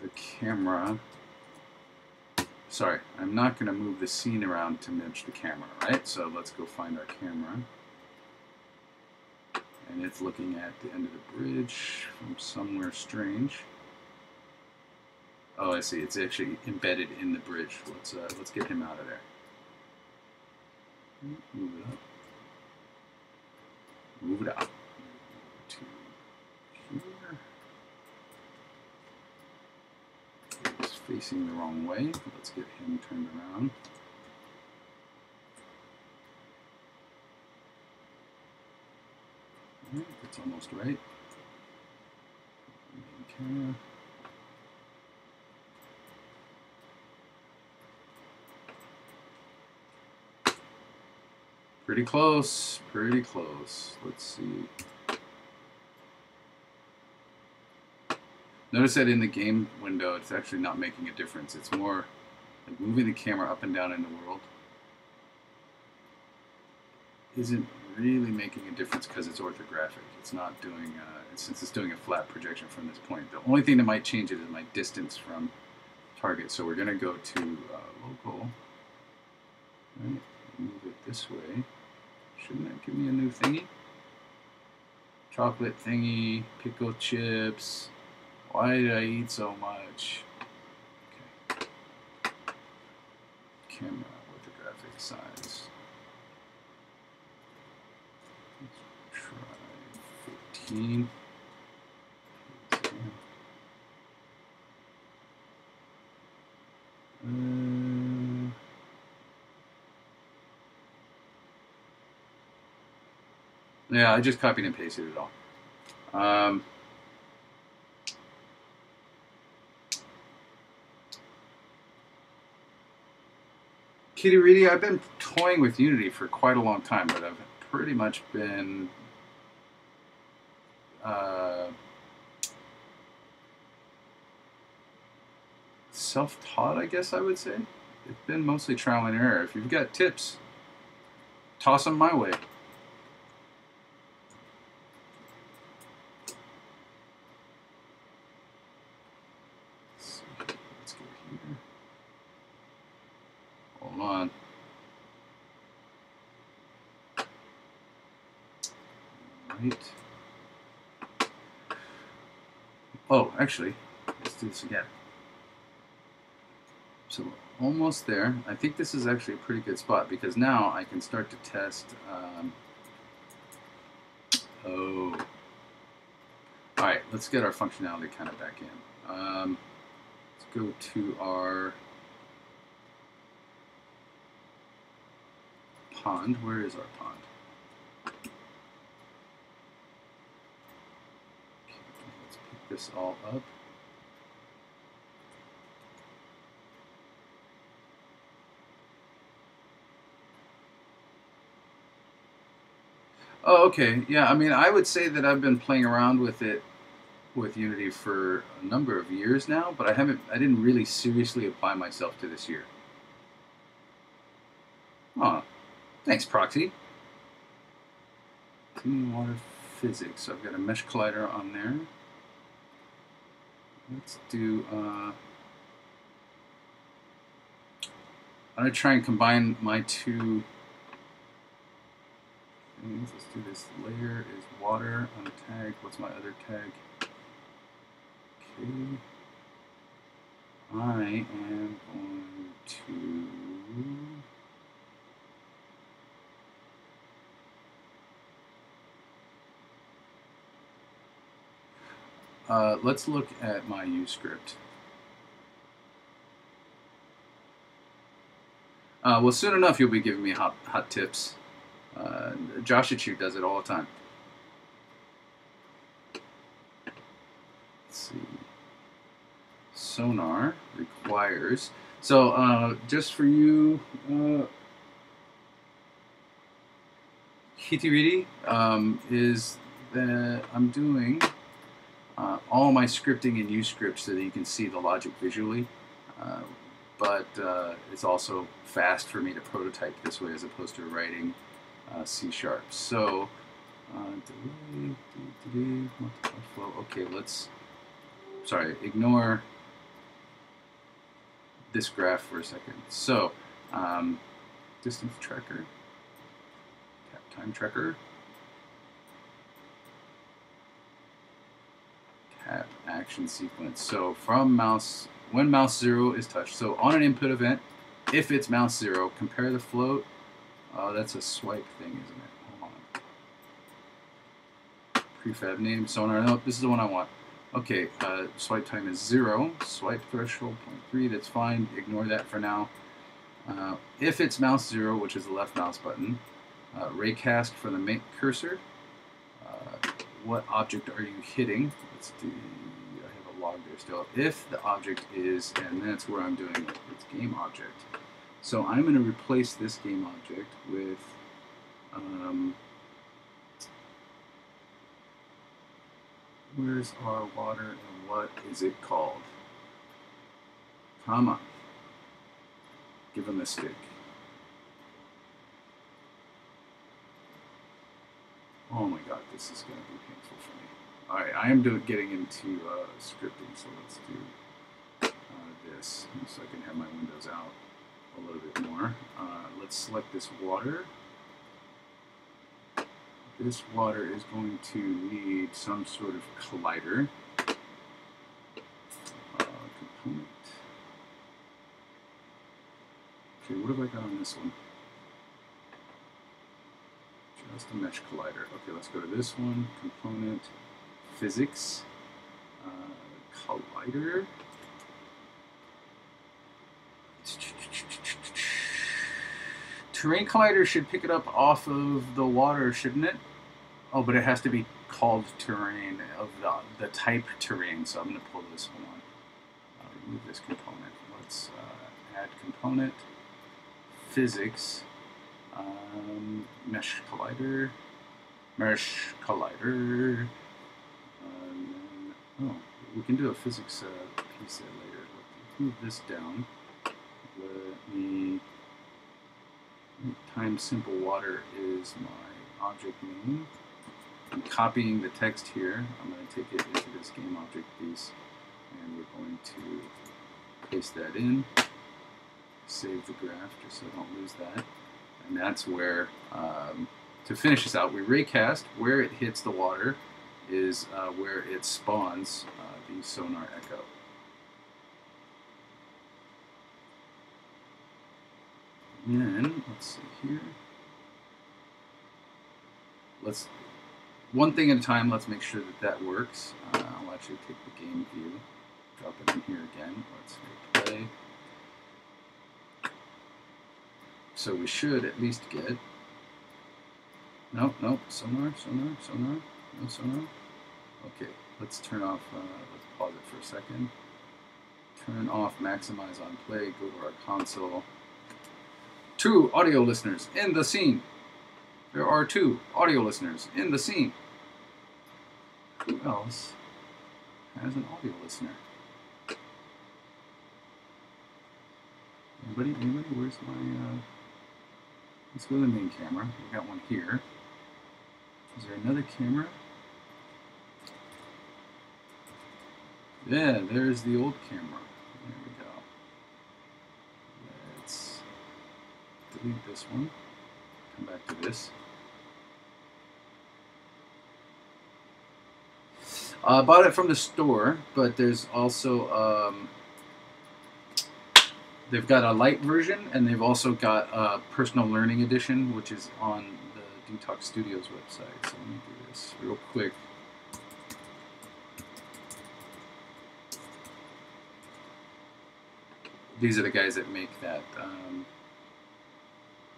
A: the camera. Sorry, I'm not going to move the scene around to match the camera, right? So let's go find our camera. And it's looking at the end of the bridge from somewhere strange. Oh, I see. It's actually embedded in the bridge. Let's get him out of there. Move it up. Move it up. To here. It's facing the wrong way. Let's get him turned around. Alright, that's almost right. Main camera. Pretty close, pretty close. Let's see. Notice that in the game window, it's actually not making a difference. It's more like moving the camera up and down in the world. isn't really making a difference because it's orthographic. It's not doing, since it's doing a flat projection from this point. The only thing that might change it is my distance from target. So we're going to go to local, right? Move it this way. Shouldn't that give me a new thingy? Chocolate thingy, pickle chips. Why did I eat so much? Okay. Camera orthographic size. Let's try 15. Yeah, I just copied and pasted it all. Kitty Reedy, I've been toying with Unity for quite a long time, but I've pretty much been self-taught, I guess I would say. It's been mostly trial and error. If you've got tips, toss them my way. Let's go here. Hold on. Right. Oh, actually, let's do this again. So almost there. I think this is actually a pretty good spot because now I can start to test. Oh. All right, let's get our functionality kind of back in. Let's go to our pond. Where is our pond? Okay, let's pick this all up. Oh, okay. Yeah, I mean, I would say that I've been playing around with it, with Unity for a number of years now, but I didn't really seriously apply myself to this year. Oh, thanks, Proxy. Clean water physics. So I've got a mesh collider on there. Let's do, I'm going to try and combine my two things. Let's do this. Layer is water on a tag. What's my other tag? Okay. I am going to let's look at my UScript. Well, soon enough, you'll be giving me hot tips. Joshua does it all the time. Let's see. Sonar requires. So just for you, Hitiriri, is that I'm doing all my scripting in UScript so that you can see the logic visually. But it's also fast for me to prototype this way as opposed to writing C#. So, okay, ignore this graph for a second. So, distance tracker, tap time tracker, tap action sequence. So from mouse, when mouse 0 is touched, so on an input event, if it's mouse 0, compare the float. Oh, that's a swipe thing, isn't it? Hold on. Prefab name, sonar. No, this is the one I want. Okay, swipe time is 0. Swipe threshold 0.3. That's fine. Ignore that for now. If it's mouse 0, which is the left mouse button, raycast for the cursor. What object are you hitting? Let's do. I have a log there still. If the object is, and that's where I'm doing it. It's game object. So I'm going to replace this game object with where's our water and what is it called? Come on. Give him a stick. Oh my god, this is going to be painful for me. Alright, I am getting into scripting, so let's do this so I can have my windows out a little bit more. Let's select this water. This water is going to need some sort of collider. Component. Okay, what have I got on this one? Just a mesh collider. Okay, let's go to this one. Component, physics, collider. Terrain collider should pick it up off of the water, shouldn't it? Oh, but it has to be called terrain of the type terrain. So I'm going to pull this one. Remove this component. Let's add component, physics. Mesh collider, and then, oh, we can do a physics piece there later. Let's move this down. Let me time simple water is my object name. I'm copying the text here. I'm going to take it into this game object piece, and we're going to paste that in. Save the graph just so I don't lose that. And that's where, to finish this out, we raycast. Where it hits the water is where it spawns the sonar echo. And then, let's see here. One thing at a time, let's make sure that that works. I'll actually take the game view, drop it in here again. Let's hit play. So we should at least get, no, sonar, no sonar. Okay, let's turn off, let's pause it for a second. Turn off maximize on play, go to our console. 2 audio listeners in the scene. There are 2 audio listeners in the scene. Who else has an audio listener? Anybody? Where's my, let's go to the main camera. We got one here. Is there another camera? Yeah, there's the old camera. There we go. Let's delete this one. Come back to this. I bought it from the store, but there's also they've got a light version, and they've also got a personal learning edition, which is on the Detox Studios website. So let me do this real quick. These are the guys that make that.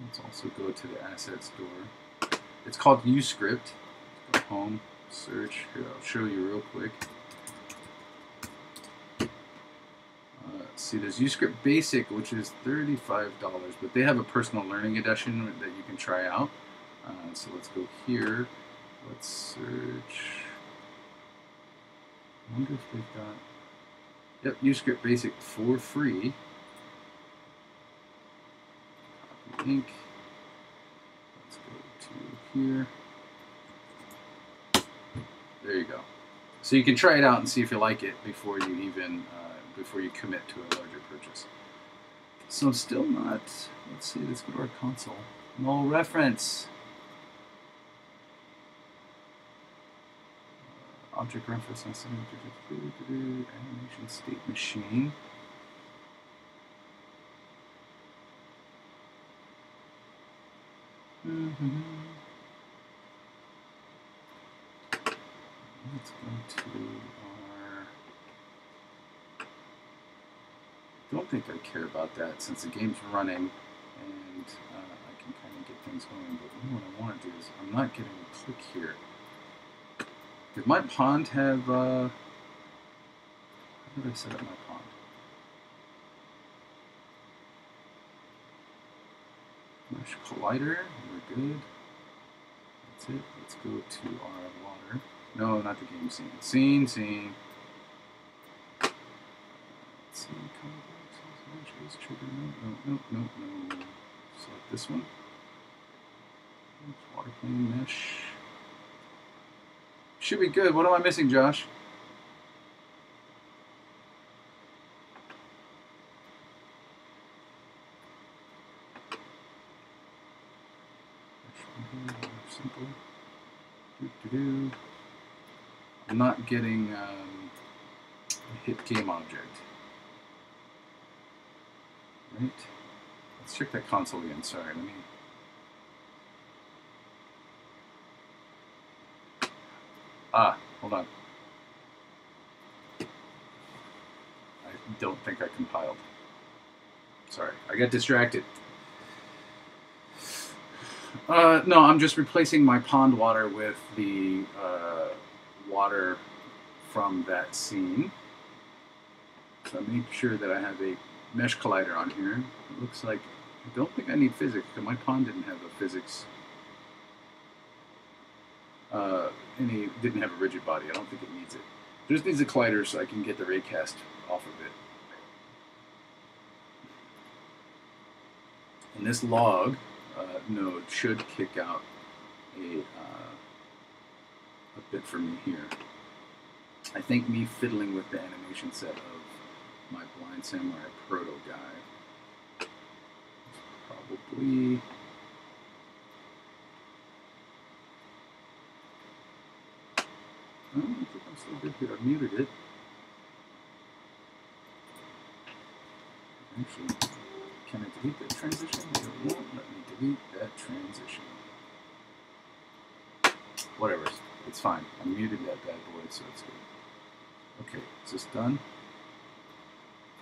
A: Let's also go to the asset store. It's called Uscript. Go home, search. Here, I'll show you real quick. See, there's Uscript Basic, which is $35, but they have a personal learning edition that you can try out. So let's go here. Let's search. I wonder if they've got. Yep, Uscript Basic for free. Copy link. Let's go to here. There you go. So you can try it out and see if you like it before you even before you commit to a larger purchase. So still not. Let's see. Let's go to our console. Null reference. Object reference on animation state machine. Let's go to our. Don't think I care about that since the game's running and I can kind of get things going. But what I want to do is I'm not getting a click here. Did my pond have, how did I set up my pond? Mesh collider, we're good. That's it, let's go to our water. No, not the game scene. Scene. Let's see, trigger, no. Select this one. Water plane mesh. Should be good. What am I missing, Josh? Simple. I'm not getting a hit game object. Right? Let's check that console again. Sorry, let me. Hold on. I don't think I compiled. Sorry, I got distracted. No, I'm just replacing my pond water with the water from that scene. So I make sure that I have a mesh collider on here. It looks like, I don't think I need physics, because my pond didn't have a physics. And he didn't have a rigid body. I don't think it needs it. It just needs a collider so I can get the raycast off of it. And this log node should kick out a bit for me here. I think me fiddling with the animation set of my Blind Samurai Proto guy is probably I think I'm still good here. I've muted it. Actually, can I delete that transition? It won't let me delete that transition. Whatever, it's fine. I muted that bad boy, so it's good. Okay, is this done?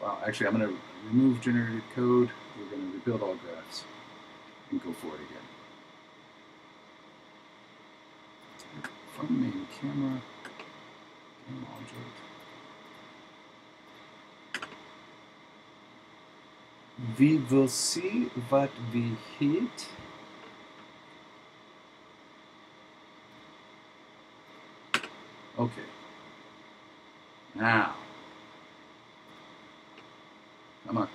A: Well, actually, I'm going to remove generated code. We're going to rebuild all graphs and go for it again. From main camera, game object. We will see what we hit. Okay. Now. Come on.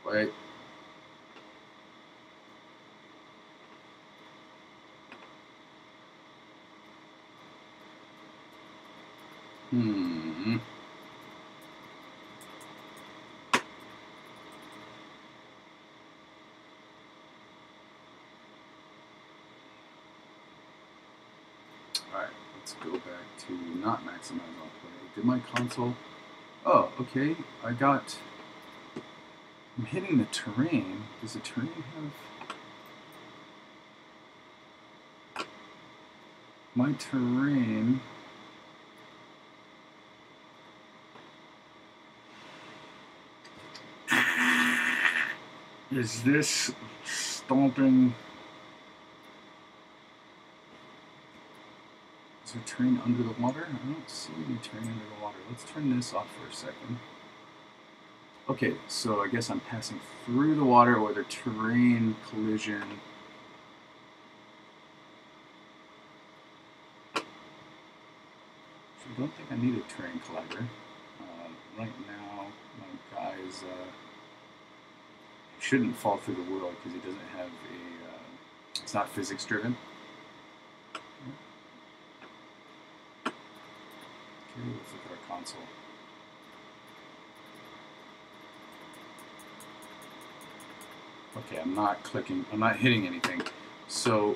A: Wait. Alright, let's go back to not maximize on play. Did my console... Oh, okay. I'm hitting the terrain. Does the terrain have... My terrain... Is this stomping... Is there terrain under the water? I don't see any terrain under the water. Let's turn this off for a second. Okay, so I guess I'm passing through the water or the terrain collision. So I don't think I need a terrain collider. Right now, my guy's shouldn't fall through the world because he doesn't have a. It's not physics driven. Okay, let's look at our console. Okay, I'm not clicking, I'm not hitting anything. So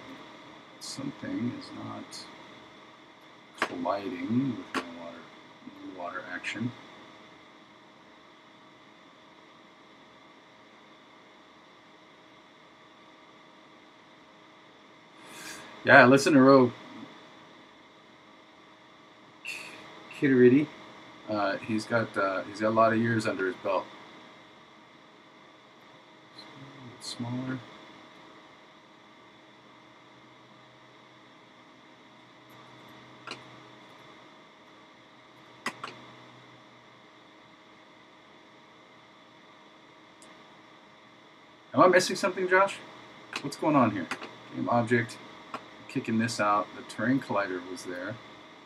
A: something is not colliding with my water action. Yeah, listen to Ro Kitteriddy. He's got a lot of years under his belt. Smaller. Am I missing something, Josh? What's going on here? Game object. I'm kicking this out. The terrain collider was there.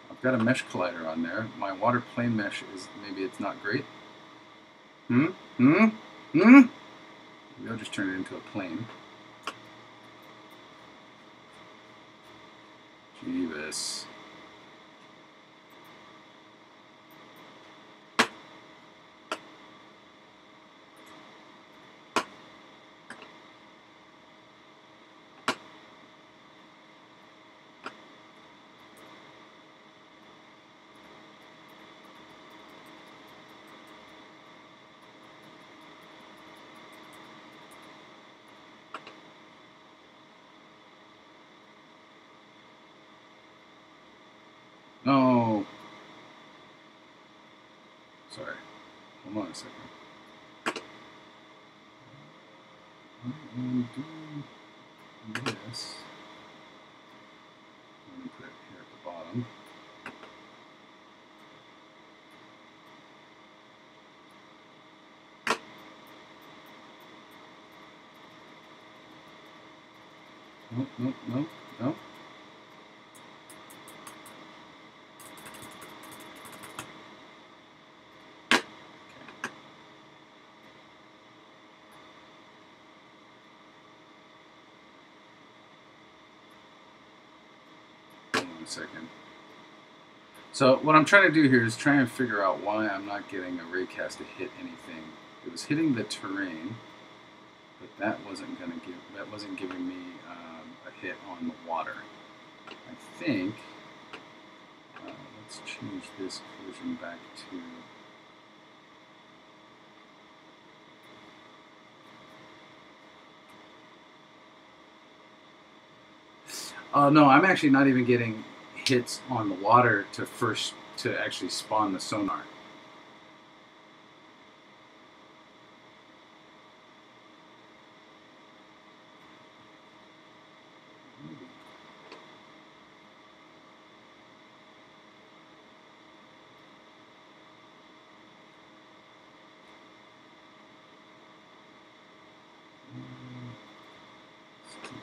A: I've got a mesh collider on there. My water plane mesh is, maybe it's not great. Hmm? Hmm? Hmm? Maybe I'll just turn it into a plane. Jeebus. No. Sorry. Hold on a second. I'm going to do this. I'm going to put it here at the bottom. Nope, nope, nope, nope. Hold on a second. So what I'm trying to do here is try and figure out why I'm not getting a raycast to hit anything. It was hitting the terrain, but that wasn't giving me a hit on the water. I think let's change this collision back to. No, I'm actually not even getting hits on the water to actually spawn the sonar.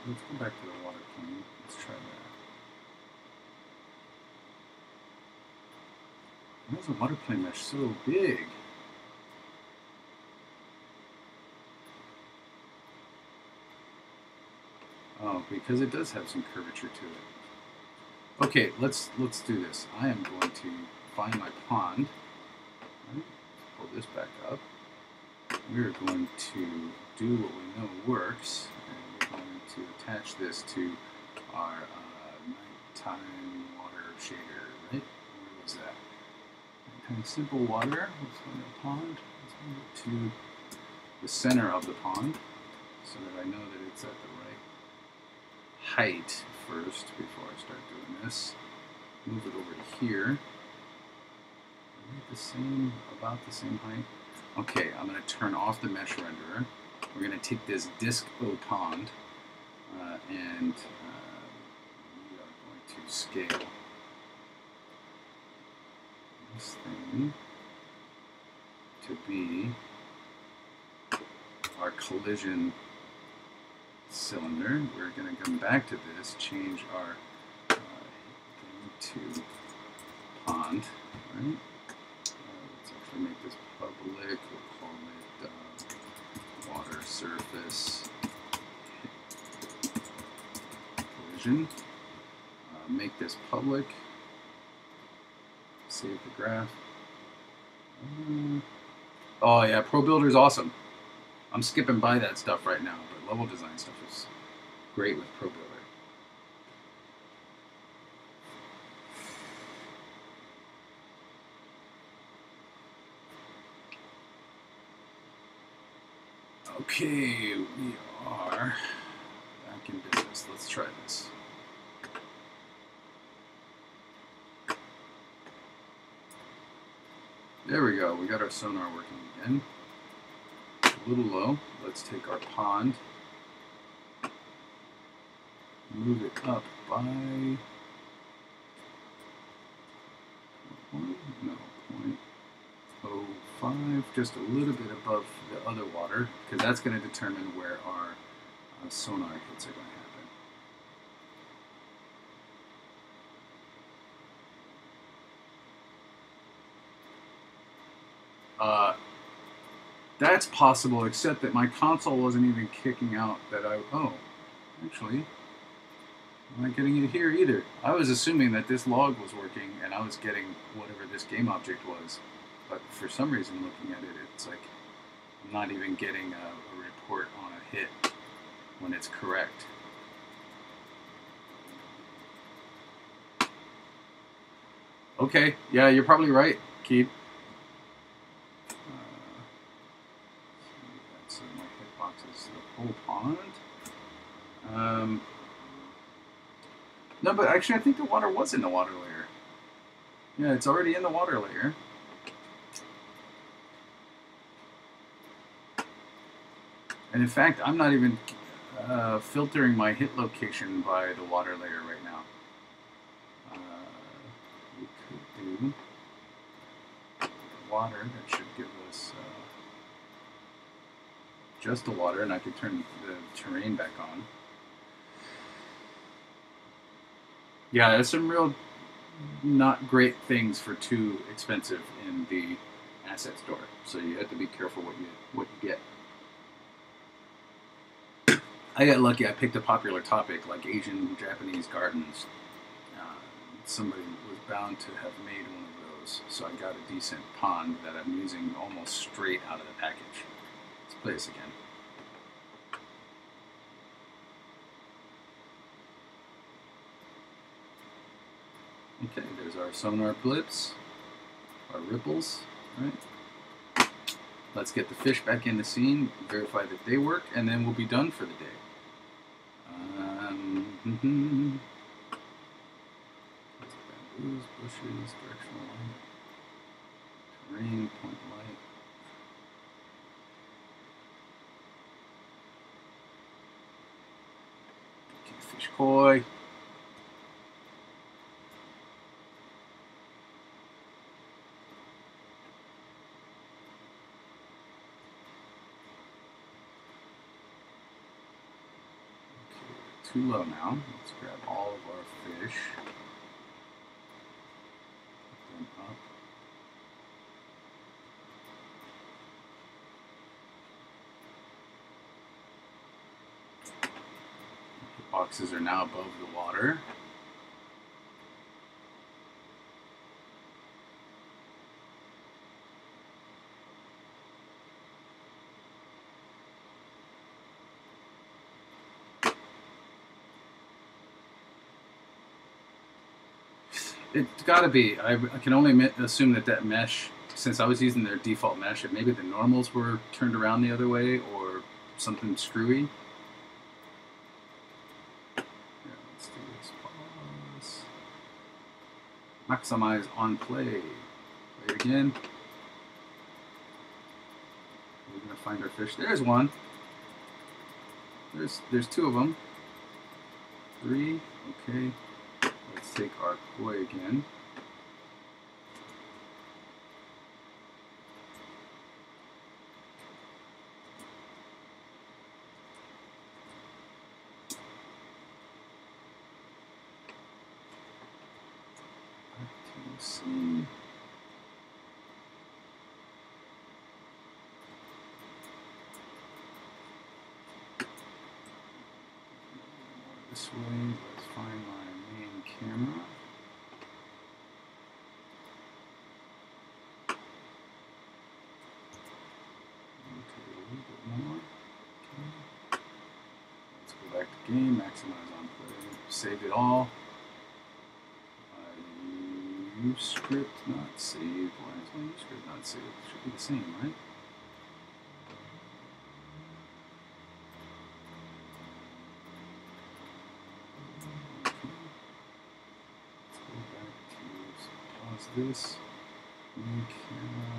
A: Let's go back to the water plane. Let's try that. Why is the water plane mesh so big? Oh, because it does have some curvature to it. Okay, let's do this. I am going to find my pond. Right, pull this back up. We're going to do what we know works, and we're going to attach this to our nighttime water shader. Right? Where was that? Nighttime simple water. Let's find a pond. Let's move it to the center of the pond, so that I know that it's at the right height first before I start doing this. Move it over to here. About the same height. Okay, I'm going to turn off the mesh renderer. We're going to take this disk O pond and we are going to scale this thing to be our collision cylinder. We're going to come back to this, change our thing to pond, right? Let's actually make this public. We'll call it water surface collision. Make this public. Save the graph. Oh yeah, ProBuilder is awesome. I'm skipping by that stuff right now, but level design stuff is great with ProBuilder. Okay, we are back in business. Let's try this. There we go. We got our sonar working again. A little low. Let's take our pond, move it up by 0.05, just a little bit above the other water, because that's going to determine where our sonar hits are going to happen. That's possible, except that my console wasn't even kicking out that I. Oh, actually, I'm not getting it here either. I was assuming that this log was working and I was getting whatever this game object was. But for some reason, looking at it, it's like I'm not even getting a report on a hit when it's correct. Okay, yeah, you're probably right, Keith. So my hitbox is the whole pond. No, but actually I think the water was in the water layer. Yeah, it's already in the water layer. And in fact, I'm not even filtering my hit location by the water layer right now. We could do water. That should give us just the water, and I could turn the terrain back on. Yeah, there's some real not great things for too expensive in the asset store. So you have to be careful what you get. I got lucky. I picked a popular topic like Asian Japanese gardens. Somebody was bound to have made one of those, so I got a decent pond that I'm using almost straight out of the package. Let's play this again. Okay, there's our sonar blips, our ripples, right? Let's get the fish back in the scene, verify that they work, and then we'll be done for the day. Bamboos, bushes, directional light, terrain, point light. Okay, fish koi. Too low now. Let's grab all of our fish. Put them up. The boxes are now above the water. It's got to be. I can only assume that mesh, since I was using their default mesh, that maybe the normals were turned around the other way or something screwy. Yeah, let's do this. Pause. Maximize on play. Play it again. We're gonna find our fish. There's one. There's two of them. Three. Okay. Let's take our koi again. Back to sea. This way. Let's find my main camera. Game, maximize on play, save it all. Use script not saved. Why is my use script not saved? It should be the same, right? Okay. Let's go back to pause this. Main camera.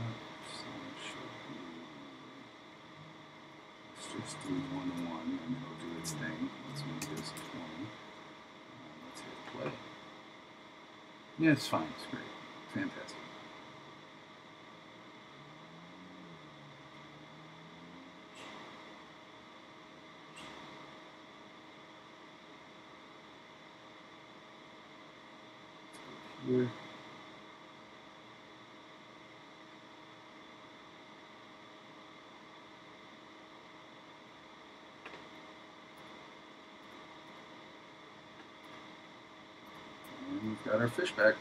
A: Let's just do 1 and 1 and it'll do its thing. Let's make this 20. Let's hit play. Yeah, it's fine. It's great. Fantastic. Here. Got our fish back.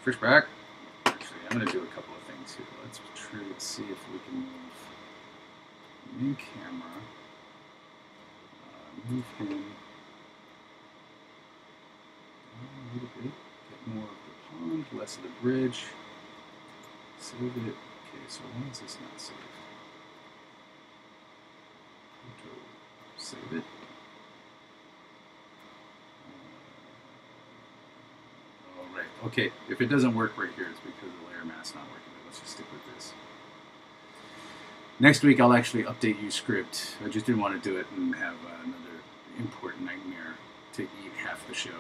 A: Fish back. Actually, I'm going to do a couple of things here. Let's see if we can move new camera. Move him a little bit. Get more of the pond, less of the bridge. Save it. Okay, so why is this not saved? Save it. Oh, right. Okay, if it doesn't work right here, it's because the layer mask not working. Let's just stick with this. Next week, I'll actually update UScript. I just didn't want to do it and have another import nightmare to eat half the show.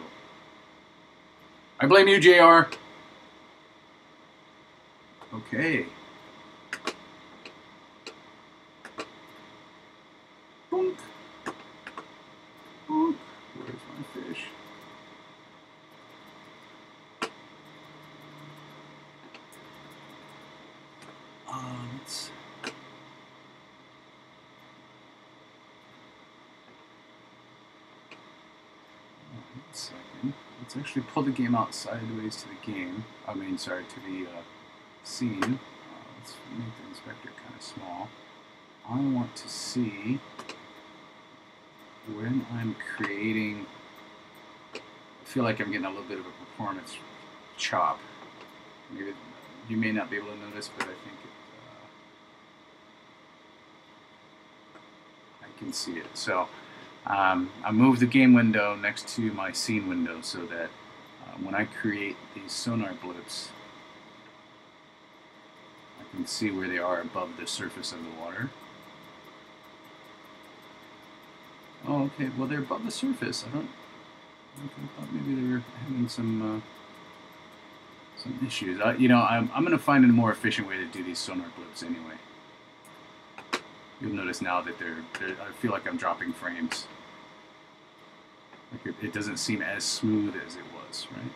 A: I blame you, JR. Okay. Boink. Boink. Where's my fish? Let's... One second. Let's actually pull the game out sideways to the game. I mean, sorry, to the scene. Let's make the inspector kind of small. I want to see when I'm creating. I feel like I'm getting a little bit of a performance chop. Maybe you may not be able to notice, but I think I can see it. So I move the game window next to my scene window so that when I create these sonar blips, I can see where they are above the surface of the water. Oh, okay. Well, they're above the surface. I thought maybe they were having some issues. You know, I'm going to find a more efficient way to do these sonar blips anyway. You'll notice now that I feel like I'm dropping frames. Like it doesn't seem as smooth as it was, right?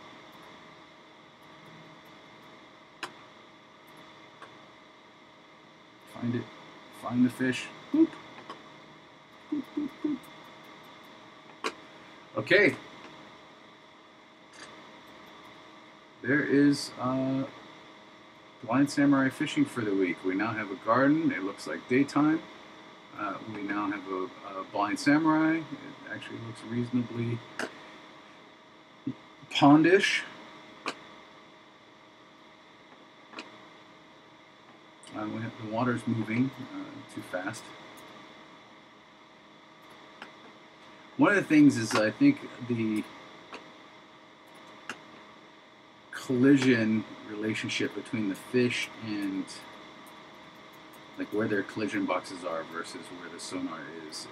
A: Find it. Find the fish. Boop. Boop, boop, boop. Okay. There is Blind Samurai fishing for the week. We now have a garden. It looks like daytime. We now have a Blind Samurai. It actually looks reasonably pondish. The water's moving too fast. One of the things is I think the collision relationship between the fish and like where their collision boxes are versus where the sonar is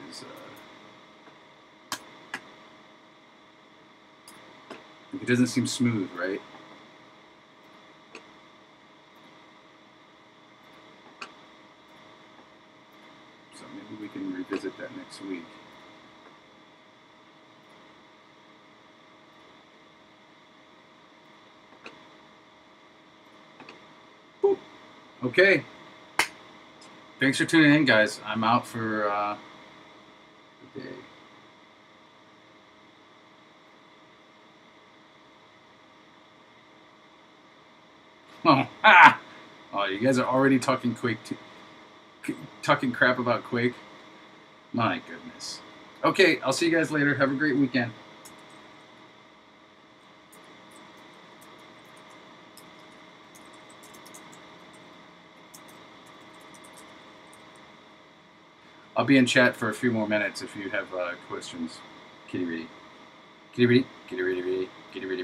A: it doesn't seem smooth, right? So maybe we can revisit that next week. Boop. Okay. Thanks for tuning in, guys. I'm out for the day. Oh, ah! Oh, you guys are already talking Quake, talking crap about Quake. My goodness. Okay, I'll see you guys later. Have a great weekend. I'll be in chat for a few more minutes if you have questions. Kitty Reedy. Kitty Reedy. Kitty Reedy. Kitty Reedy.